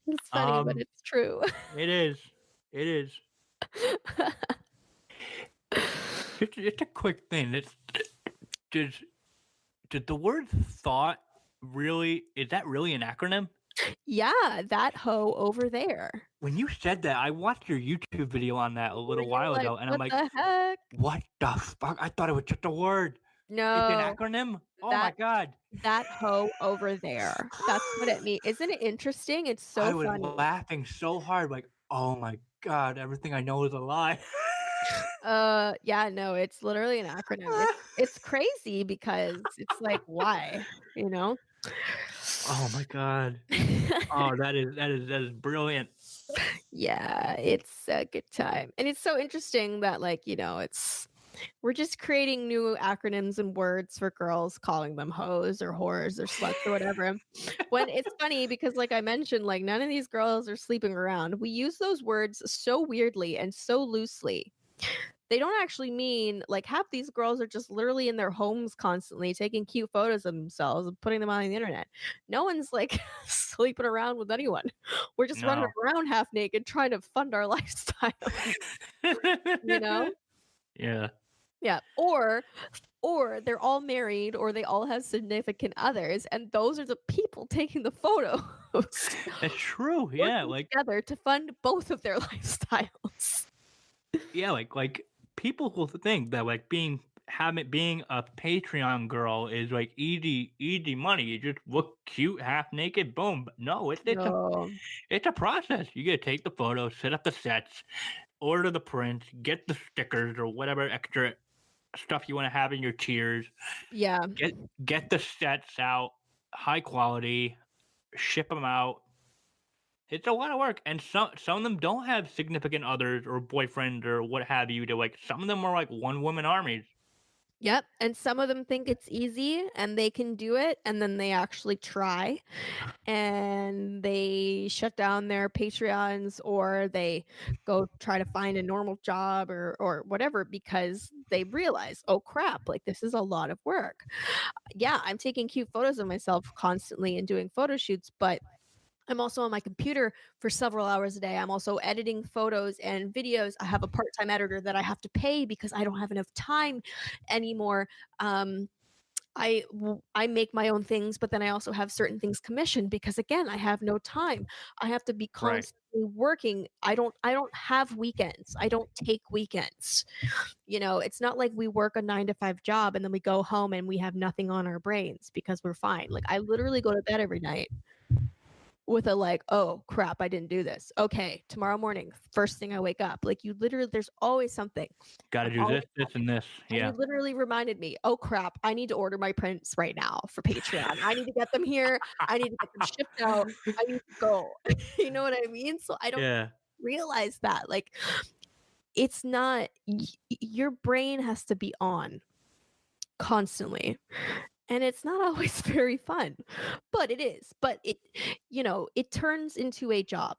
It's funny, but Um, it's true. it is. It is. It's a quick thing. Does did the word thought really is that really an acronym? Yeah, that hoe over there. When you said that, I watched your YouTube video on that a Where little you're while like, ago, and I'm "What like, the heck?" "What the fuck?" I thought it was just a word. It's an No, acronym? Oh my that god. that hoe over there. That's what it means. Isn't it interesting? It's so I was funny. laughing so hard, like, "Oh my god, everything I know is a lie." Yeah, no, it's literally an acronym. It's crazy because it's like, why? You know? Oh my god. Oh, that is brilliant. Yeah, it's a good time. And it's so interesting that like, it's we're just creating new acronyms and words for girls, calling them hoes or whores or sluts or whatever. When it's funny because like I mentioned, like none of these girls are sleeping around. We use those words so weirdly and so loosely. They don't actually mean like half these girls are just literally in their homes constantly taking cute photos of themselves and putting them on the internet. No one's like sleeping around with anyone. We're just running No. around half naked trying to fund our lifestyle, you know? Yeah. Yeah. Or they're all married or they all have significant others and those are the people taking the photos It's true, yeah, working like together to fund both of their lifestyles. yeah, like, people will think that, like, being a Patreon girl is, like, easy money. You just look cute, half naked, boom. But no, No. it's a process. You gotta take the photos, set up the sets, order the prints, get the stickers or whatever extra stuff you wanna have in your cheers, Yeah. get get the sets out, high quality, ship them out. It's a lot of work, and some of them don't have significant others or boyfriend or what have you to, like some of them are, like, one-woman armies. Yep, and some of them think it's easy and they can do it, and then they actually try, and they shut down their Patreons or they go try to find a normal job or whatever because they realize, "Oh, crap, like, this is a lot of work." Yeah, I'm taking cute photos of myself constantly and doing photo shoots, but I'm also on my computer for several hours a day. I'm also editing photos and videos. I have a part-time editor that I have to pay because I don't have enough time anymore. Um, I make my own things, but then I also have certain things commissioned because again, I have no time. I have to be Right. constantly working. I don't have weekends. I don't take weekends. It's not like we work a 9 to 5 job and then we go home and we have nothing on our brains because we're fine. Like I literally go to bed every night with a like, "Oh, crap, I didn't do this. Okay, tomorrow morning, first thing I wake up." Like, you literally there's always something. Gotta I'm do always this, this, and this. and you Yeah. literally reminded me, "Oh, crap, I need to order my prints right now for Patreon. I need to get them here. I need to get them shipped out. I need to go." You know what I mean? So, I don't Yeah. realize that, like, it's not your brain has to be on constantly. And it's not always very fun, but it is. But it turns into a job.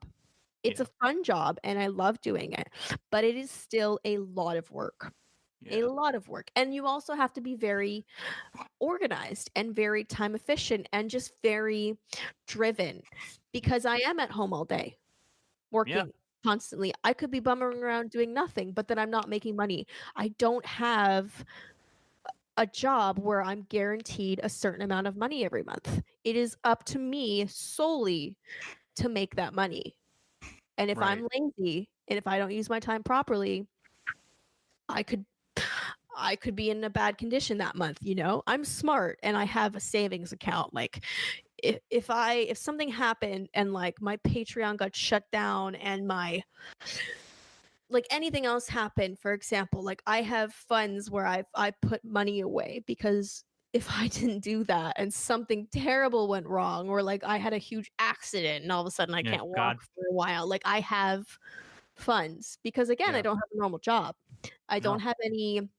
It's Yeah. a fun job and I love doing it, but it is still a lot of work. A Yeah. lot of work. And you also have to be very organized and very time efficient and just very driven because I am at home all day Yeah. working constantly. I could be bumming around doing nothing, but then I'm not making money. I don't have a job where I'm guaranteed a certain amount of money every month. It is up to me solely to make that money. And if Right. I'm lazy and if I don't use my time properly, I could I could be in a bad condition that month. I'm smart and I have a savings account. Like if something happened and like my Patreon got shut down and my like anything else happen, for example, like I have funds where I put money away because if I didn't do that and something terrible went wrong or like I had a huge accident and all of a sudden I Yeah. can't walk God. for a while, like I have funds because again, I Yeah. don't have a normal job. I don't No. have any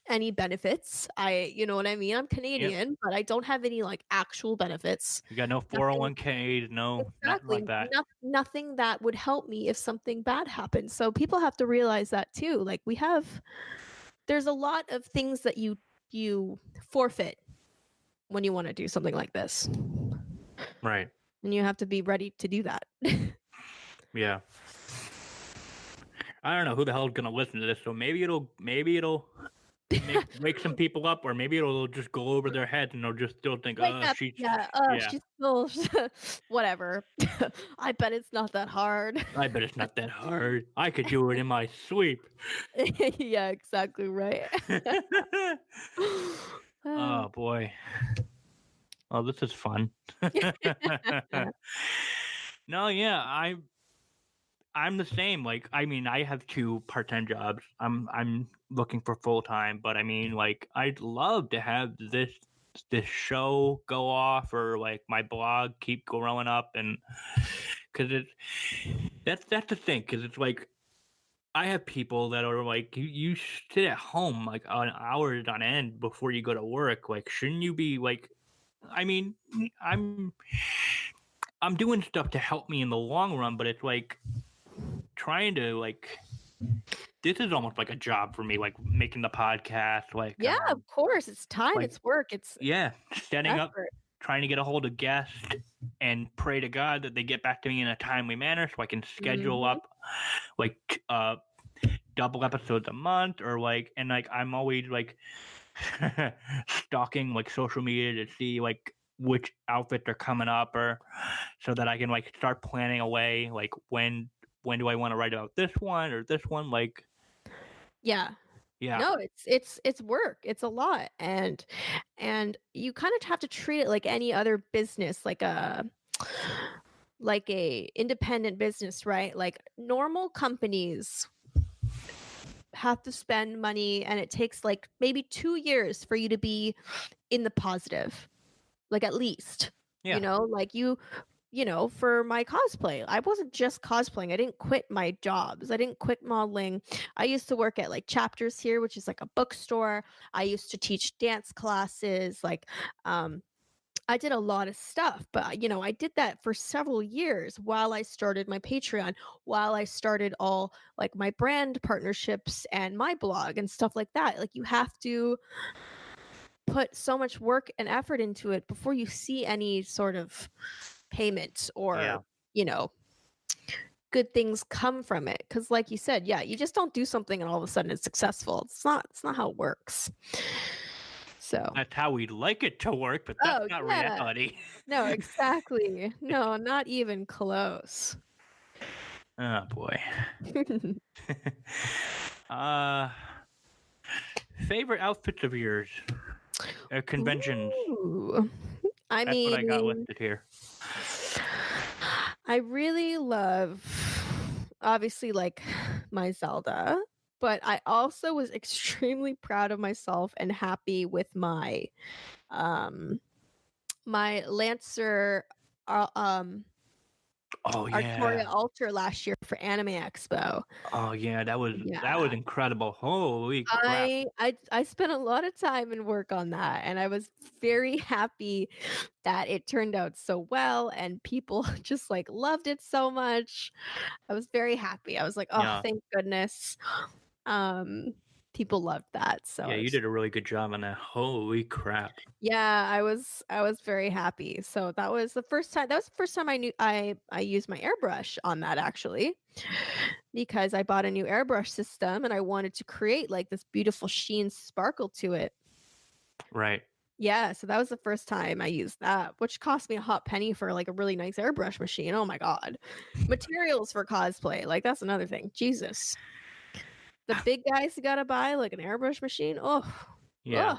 any benefits. You know what I mean? I'm Yep. Canadian, but I don't have any like actual benefits. You got no Nothing 401ks, no nothing exactly. like that. Nothing that would help me if something bad happened. So people have to realize that too. Like there's a lot of things that you forfeit when you want to do something like this. Right. And you have to be ready to do that. Yeah. I don't know who the hell is gonna listen to this, so maybe it'll wake some people up, or maybe it'll just go over their heads and they'll just still think, Wake up. she's Yeah. yeah. She's still whatever. I bet it's not that hard. I bet it's not that hard. I could do it in my sleep. Yeah, exactly right. Uh, Oh boy. Oh, this is fun. No, yeah, I'm the same. Like, I mean, I have two part-time jobs. I'm looking for full-time, but I mean, like, I'd love to have this show go off, or like my blog keep growing up, and because that's the thing, because it's like I have people that are like, you sit at home like on hours on end before you go to work. Like, shouldn't you be like? I mean, I'm I'm doing stuff to help me in the long run, but it's like trying to like this is almost like a job for me, like making the podcast, yeah, of course. It's time, like it's work, it's yeah, setting up, effort. trying to get a hold of guests, and pray to God that they get back to me in a timely manner so I can schedule Mhm. up like double episodes a month, or like, and like I'm always like stalking like social media to see like which outfits are coming up, or so that I can like start planning away like when do I want to write about this one or this one, like Yeah. yeah, No, it's work. It's a lot, and you kind of have to treat it like any other business, like a independent business, right? Like normal companies have to spend money, and it takes like maybe 2 years for you to be in the positive. Like at least. You yeah, know, like for my cosplay, I wasn't just cosplaying. I didn't quit my jobs. I didn't quit modeling. I used to work at like Chapters here, which is like a bookstore. I used to teach dance classes. Like, I did a lot of stuff, but I did that for several years while I started my Patreon, while I started all like my brand partnerships and my blog and stuff like that. Like, you have to put so much work and effort into it before you see any sort of payment or, yeah. you know, good things come from it. Cause like you said, yeah, you just don't do something and all of a sudden it's successful. It's not how it works. So That's how we'd like it to work, but that's oh not yeah. reality. No, exactly. No, not even close. Oh boy. uh Favorite outfits of yours? Conventions. Ooh. I That's what I got mean, listed here. I really love obviously like my Zelda, but I also was extremely proud of myself and happy with um my Lancer uh, um Oh Artoria yeah. Altar last year for Anime Expo. Oh yeah, that was Yeah. incredible. Holy crap. I spent a lot of time and work on that, and I was very happy that it turned out so well and people just like loved it so much. I was very happy. I was like, "Oh, Yeah. thank goodness." Um People loved that. So Yeah, I you was did a really good job on that. Holy crap. yeah, I was very happy. So that was the first time I used my airbrush on that actually, because I bought a new airbrush system and I wanted to create like this beautiful sheen sparkle to it. Right. Yeah, so that was the first time I used that, which cost me a hot penny for like a really nice airbrush machine. Oh my god. Materials for cosplay, like that's another thing. Jesus. The big guys gotta buy like an airbrush machine. Oh, Yeah. ugh.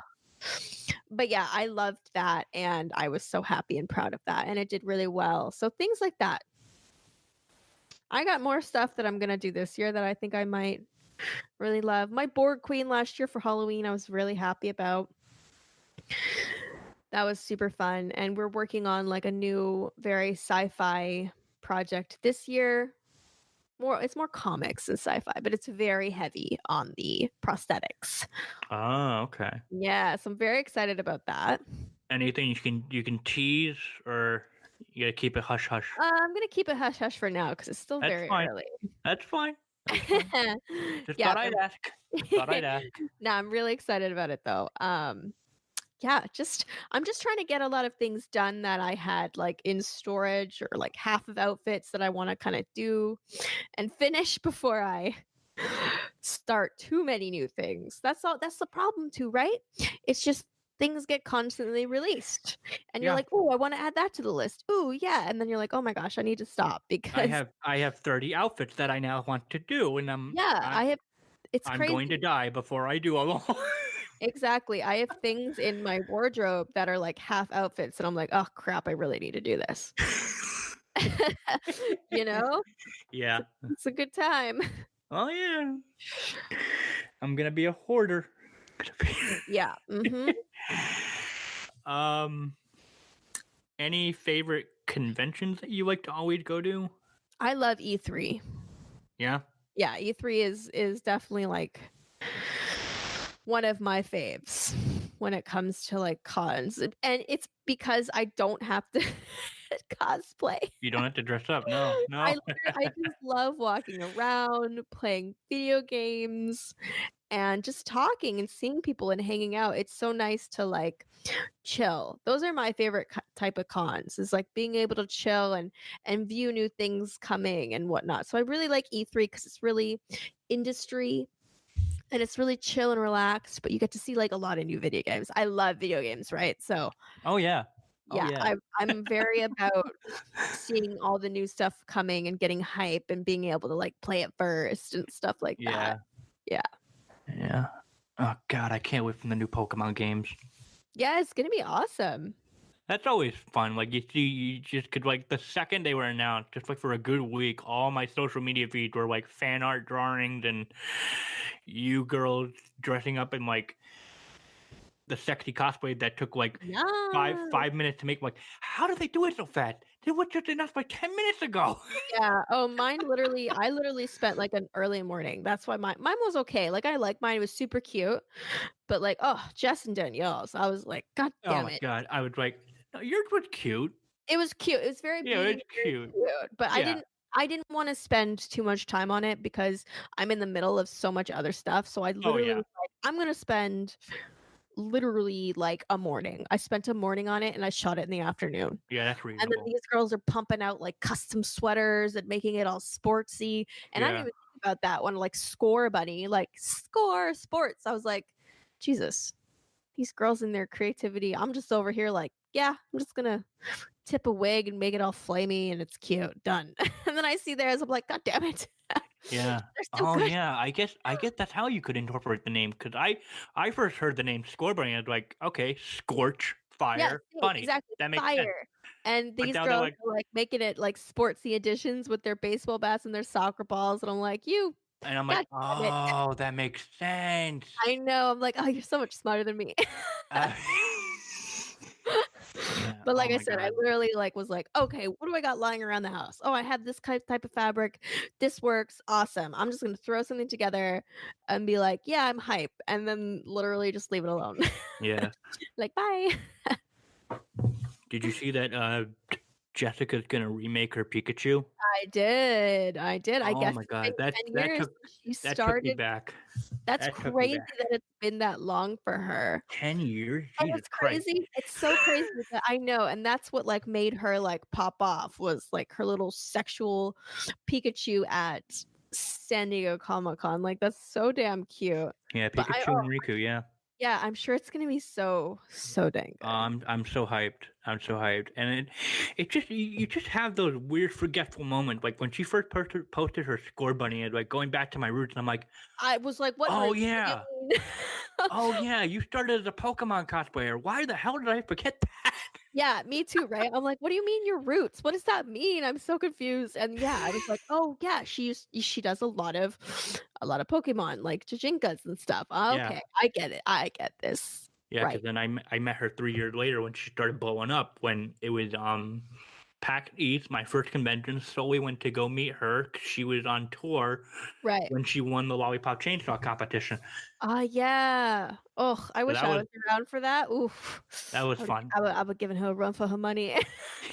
But yeah, I loved that and I was so happy and proud of that and it did really well. So things like that. I got more stuff that I'm gonna do this year that I think I might really love. My board queen last year for Halloween, I was really happy about. That was super fun. And we're working on like a new, very sci fi project this year. it's more comics and sci-fi, but it's very heavy on the prosthetics. Oh, okay. Yeah, so I'm very excited about that. Anything you can tease, or you gotta keep it hush hush? I'm gonna keep it hush hush for now because it's still That's very fine. early. That's fine. That's fine. Just Yeah, thought I'd but ask. Just thought I'd ask. no, I'm really excited about it though. Yeah, just I'm just trying to get a lot of things done that I had like in storage or like half of outfits that I want to kind of do and finish before I start too many new things. That's all that's the problem too, right? It's just things get constantly released. And you're Yeah, like, "Oh, I want to add that to the list." "Ooh, yeah." And then you're like, "Oh my gosh, I need to stop I because have I have 30 outfits that I now want to do, and yeah, I have it's I'm going to crazy. die before I do them all. Exactly. I have things in my wardrobe that are like half outfits and I'm like, "Oh crap, I really need to do this." You know? It's a Yeah. it's a good time. Oh yeah. I'm gonna be a hoarder. Yeah, mhm. um, any favorite conventions that you like to always go to? I love E3. Yeah. Yeah, E3 is definitely like one of my faves when it comes to like cons. And it's because I don't have to cosplay. You don't have to dress up. No, no. I just love walking around, playing video games, and just talking and seeing people and hanging out. It's so nice to like chill. Those are my favorite type of cons is like being able to chill and view new things coming and whatnot. So I really like E3 because it's really industry and it's really chill and relaxed, but you get to see like a lot of new video games. I love video games, right? So Oh yeah. Oh yeah, yeah. I'm very about seeing all the new stuff coming and getting hype and being able to like play it first and stuff like that. Yeah. Yeah. Yeah. Oh god, I can't wait for the new Pokemon games. Yeah, it's gonna be awesome. That's always fun. Like you just could like the second they were announced, just like for a good week, all my social media feeds were like fan art drawings and you girls dressing up in like the sexy cosplay that took like five Yeah. 5 minutes to make. Like, how did they do it so fast? They were just announced like 10 minutes ago. Yeah. Oh, I literally spent like an early morning. That's why mine was okay. Like I like mine. It was super cute. But like, oh, Jess and Danielle's, I was like, God Oh damn my it. god, I was like, "No, yours was cute. It was cute. It was very Yeah, beauty, it's very cute. cute. But Yeah. I didn't wanna spend too much time on it because I'm in the middle of so much other stuff. So I Oh literally yeah. was like, I'm gonna spend literally like a morning. I spent a morning on it and I shot it in the afternoon. Yeah, that's And then reasonable. these girls are pumping out like custom sweaters and making it all sportsy. And I didn't Yeah. even think about that one, like score bunny, like score sports. I was like, Jesus, these girls and their creativity. I'm just over here like, yeah, I'm just gonna tip a wig and make it all flamey and it's cute. Done. And then I see theirs, I'm like, God damn it. Yeah. They're so Oh good. yeah. I guess that's how you could incorporate the name because I first heard the name Score Bunny. I was like, okay, Scorch, Yeah, Fire, same, Bunny. exactly. That makes sense. Fire. And But these now they're girls like, are like making it like sportsy editions with their baseball bats and their soccer balls. And I'm like, you, and I'm like, God damn it. oh, that makes sense. I know. I'm like, oh, you're so much smarter than me. Uh, yeah. But Oh like I my said, I god. literally like was like, okay, what do I got lying around the house? Oh, I have this type of fabric. This works. Awesome. I'm just gonna throw something together and be like, yeah, I'm hype. And then literally just leave it alone. Yeah. Like, bye. Did you see that Jessica's gonna remake her Pikachu? I did. I did. I Oh guess my it's been god. That 10 that years took since she that took me started. back. That's That took me crazy back. that it's been that long for her. 10 years? And Jesus it's Christ. crazy. It's so crazy that I know, and that's what, like, made her, like, pop off was, like, her little sexual Pikachu at San Diego Comic-Con, like, that's so damn cute. Yeah, But I Pikachu oh, and Riku, yeah. yeah, I'm sure it's gonna be so, so dang good. I'm so hyped. I'm so hyped. And it just you just have those weird forgetful moments. Like when she first posted her score bunny and like going back to my roots, and I'm like, I was like, "What oh roots? What do you yeah. mean?" Oh yeah, you started as a Pokemon cosplayer. Why the hell did I forget that? Yeah, me too, right? I'm like, "What do you mean your roots? What does that mean?" I'm so confused, and yeah, I was like, "Oh, yeah, she does a lot of Pokemon, like Jijinkas and stuff. Yeah. Okay, I get it, I get this." Yeah, because Right. then I met her 3 years later when she started blowing up when it was PAX East, my first convention, solely went to go meet her 'cause she was on tour Right. when she won the Lollipop Chainsaw competition. Yeah. Oh, I So wish I was around for that. Oof. that was fun. I would given her a run for her money.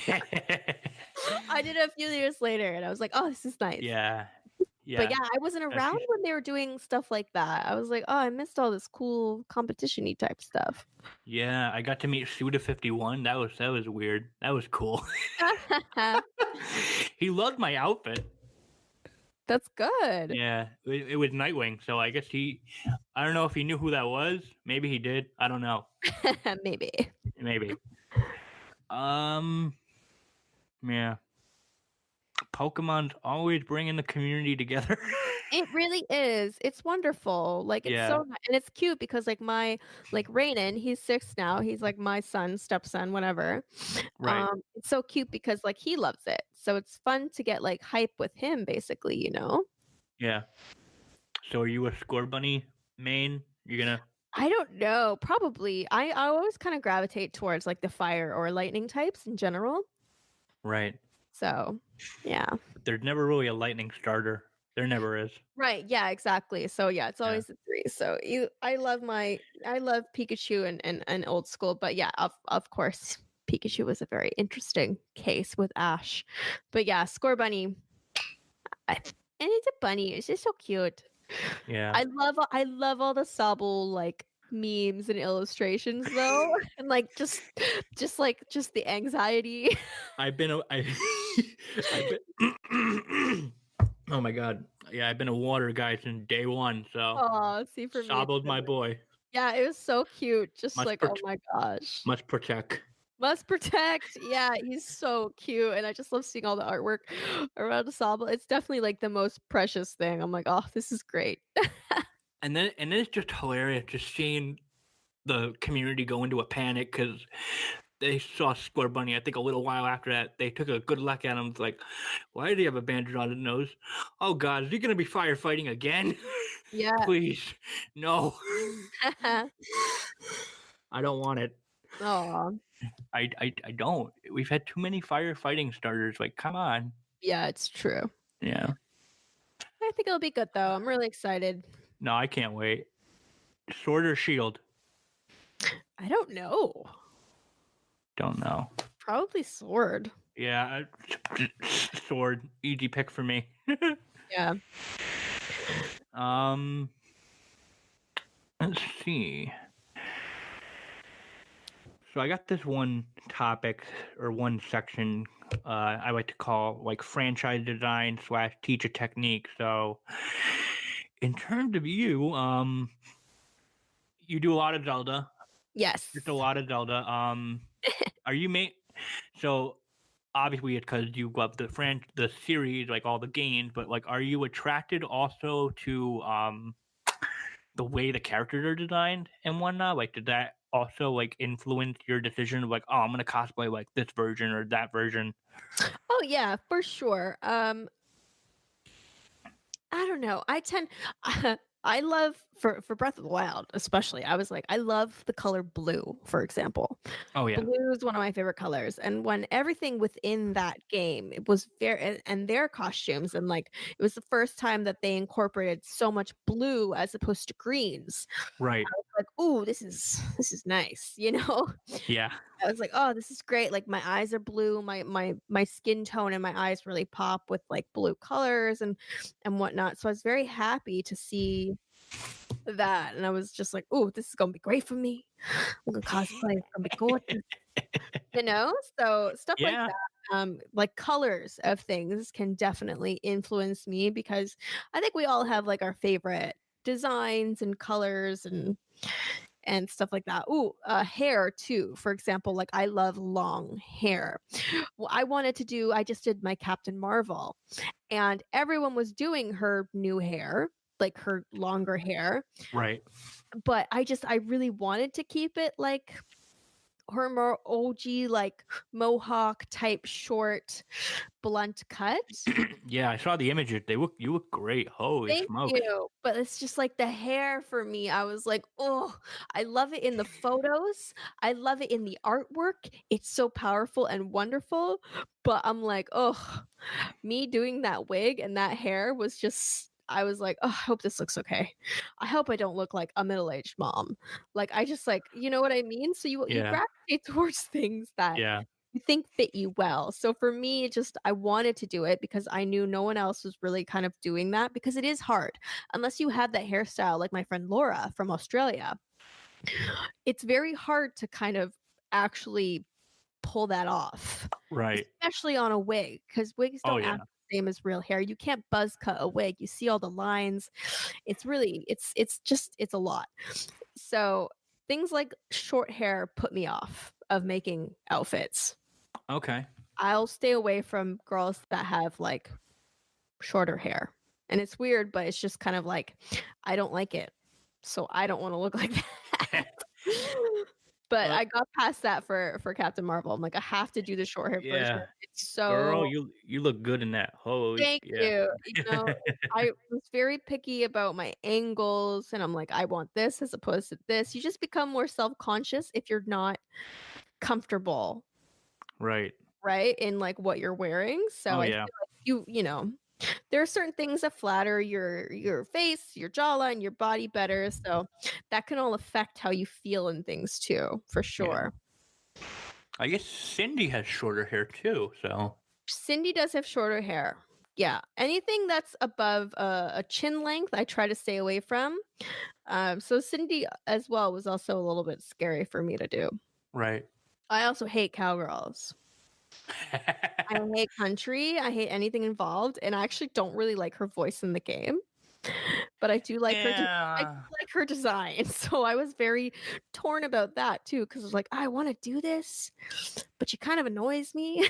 I did it a few years later, and I was like, "Oh, this is nice." Yeah. But Yeah. yeah, I wasn't around She's when they were doing stuff like that. I was like, "Oh, I missed all this cool competition-y type stuff." yeah, I got to meet Suda51. That was weird. That was cool. He loved my outfit. That's good. Yeah, it was Nightwing, so I guess I don't know if he knew who that was. Maybe he did. I don't know. Maybe. Maybe. Um, yeah. Pokemon's always bringing the community together. It really is. It's wonderful. Like, it's so Yeah, ni and it's cute because, like, Rainen, he's 6 now, he's, like, my son, stepson, whatever. right. It's so cute because, like, he loves it. So it's fun to get, like, hype with him basically, you know? Yeah. So are you a Score Bunny main? You're gonna I don't know, probably. I always kinda gravitate towards, like, the fire or lightning types in general. right. So, yeah. But there's never really a lightning starter. There never is. Right, yeah, exactly. So, yeah, it's Yeah. always the 3. So, I love Pikachu and Old School, but yeah, of course, Pikachu was a very interesting case with Ash. But yeah, Scorbunny, I and it's a bunny, it's just so cute. Yeah. I love all the Sobble, like, memes and illustrations though, and, like, just the anxiety. I've been a I I've been Oh my god. Yeah, I've been a water guy since day one, so Oh, see, for me, it's Sobbled been my like boy. yeah, it was so cute, just Must like, oh my gosh. must protect. Must protect. Yeah, he's so cute, and I just love seeing all the artwork around Asaba. It's definitely, like, the most precious thing. I'm like, "Oh, this is great." And then it's just hilarious just seeing the community go into a panic because they saw Square Bunny. I think a little while after that, they took a good look at him. It's like, why did he have a bandage on his nose? Oh God, is he gonna be firefighting again? Yeah. Please, no. I don't want it. Aw. I don't. We've had too many firefighting starters. Like, come on. Yeah, it's true. Yeah. I think it'll be good, though. I'm really excited. No, I can't wait. Sword or shield? I don't know. Don't know. Probably Sword. Yeah, sword. Easy pick for me. Yeah. um, let's see. So I got this one topic or one section I like to call like franchise design / teacher technique. So in terms of you, you do a lot of Zelda. Yes. Just a lot of Zelda. Are you so obviously it's because you love the series, like all the games, but like are you attracted also to the way the characters are designed and whatnot? Like did that also like influence your decision of like, oh, I'm gonna cosplay like this version or that version? Oh, yeah, for sure. I don't know. I tend I love for Breath of the Wild, especially. I was like, I love the color blue, for example. Oh yeah. Blue is one of my favorite colors. And when everything within that game, it was very and their costumes and like it was the first time that they incorporated so much blue as opposed to greens. Right. Like, "Ooh, this is nice," you know? Yeah. I was like, "Oh, this is great." Like my eyes are blue, my skin tone and my eyes really pop with like blue colors and whatnot. So I was very happy to see that, and I was just like, "Ooh, this is gonna be great for me. I'm gonna cosplay. It's gonna be gorgeous." You know? So stuff like Yeah. that, like colors of things can definitely influence me because I think we all have like our favorite designs and colors and stuff like that. Ooh, hair too. For example, like I love long hair. Well, I just did my Captain Marvel and everyone was doing her new hair, like her longer hair, Right. but I really wanted to keep it like her more OG, like, mohawk type short blunt cut. Yeah, I saw the images. You look great. Holy Thank smokes. you, but it's just, like, the hair for me, I was like, "Oh, I love it in the photos, I love it in the artwork, it's so powerful and wonderful," but I'm like, "Oh, me doing that wig and that hair was just I was like, "Oh, I hope this looks okay. I hope I don't look like a middle-aged mom." Like, I just, like you know what I mean? So you Yeah, gravitate towards things that yeah, you think fit you well. So for me, it just I wanted to do it because I knew no one else was really kind of doing that because it is hard. Unless you have that hairstyle like my friend Laura from Australia, it's very hard to kind of actually pull that off, right. especially on a wig, because wigs Oh don't act yeah, the same as real hair. You can't buzz cut a wig. You see all the lines. It's really it's just it's a lot. So, things like short hair put me off of making outfits. okay. I'll stay away from girls that have, like, shorter hair. And it's weird, but it's just kind of like, I don't like it, so I don't wanna look like that. But uh, I got past that for Captain Marvel. I'm like, I have to do the short hair version. yeah, It's girl, so you look good in that. Holy thank yeah. you. I was very picky about my angles, and I'm like, I want this as opposed to this. You just become more self-conscious if you're not comfortable, Right. right, in, like, what you're wearing. So Oh I feel yeah, like you know, there are certain things that flatter your face, your jawline, your body better, so that can all affect how you feel in things too, for yeah. sure. I guess Cindy has shorter hair too. So Cindy does have shorter hair. Yeah, anything that's above a chin length, I try to stay away from. So Cindy as well was also a little bit scary for me to do. right. I also hate cowgirls. I hate country, I hate anything involved, and I actually don't really like her voice in the game. But I do Yeah. like her design, so I was very torn about that too, 'cause I was like, "I wanna do this, but she kind of annoys me."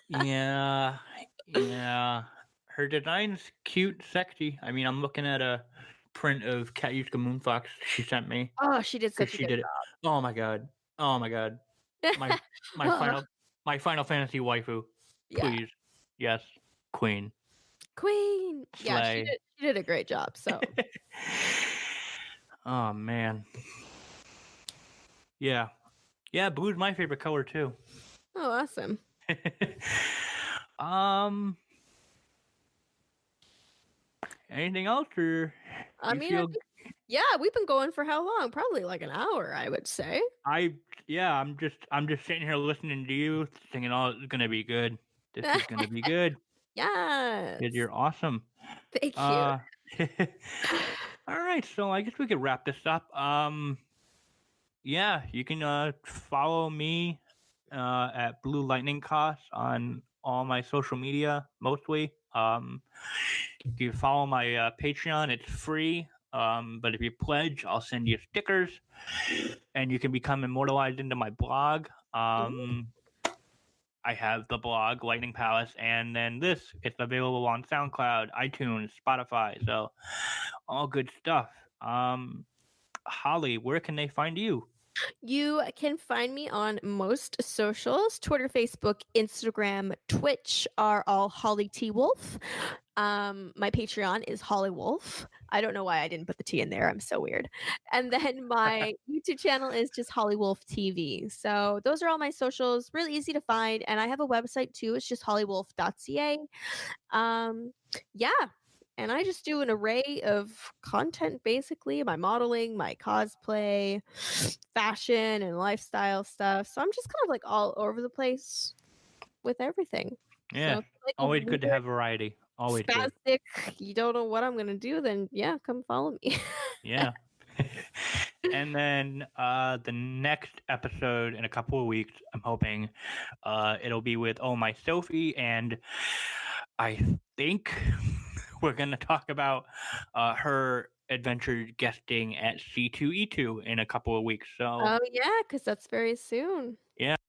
Yeah. Yeah. Her design's cute, sexy. I mean, I'm looking at a print of Katyuska Moonfox she sent me Oh, she did because such a she good did it. Oh my god. Oh my god. My my Ugh, Final Fantasy waifu. yeah. Please. Yes. Queen. Queen! Yeah, Slay. she did a great job, so Oh man. Yeah. Yeah, blue's my favorite color too. oh, awesome. um anything else or I you mean, I feel think yeah, we've been going for how long? Probably like an hour, I would say. I yeah, I'm just sitting here listening to you thinking, "Oh, it's gonna be good. This is gonna be good. Kid, Yes. you're awesome." Thank you. Uh, alright, so I guess we could wrap this up. Yeah, you can, follow me, at Blue Lightning Cost on all my social media, mostly. If you follow my, Patreon, it's free, but if you pledge, I'll send you stickers, and you can become immortalized into my blog. Ooh. I have the blog Lightning Palace, and then this. It's available on SoundCloud, iTunes, Spotify. So all good stuff. Holly, where can they find you? You can find me on most socials. Twitter, Facebook, Instagram, Twitch are all Holly T Wolf. My Patreon is Holly Wolf. I don't know why I didn't put the T in there. I'm so weird. And then my YouTube channel is just Holly Wolf TV. So those are all my socials. Really easy to find. And I have a website too. It's just hollywolf.ca. Um, yeah. And I just do an array of content basically, my modeling, my cosplay, fashion and lifestyle stuff. So I'm just kind of like all over the place with everything. So Yeah, if you like a always good to weird, have variety. Always good. spastic, you don't know what I'm gonna do, then yeah, come follow me. Yeah. And then the next episode in a couple of weeks, I'm hoping it'll be with Oh My Sophie, and I think we're gonna talk about her adventure guesting at C2E2 in a couple of weeks. So Oh yeah, because that's very soon. yeah.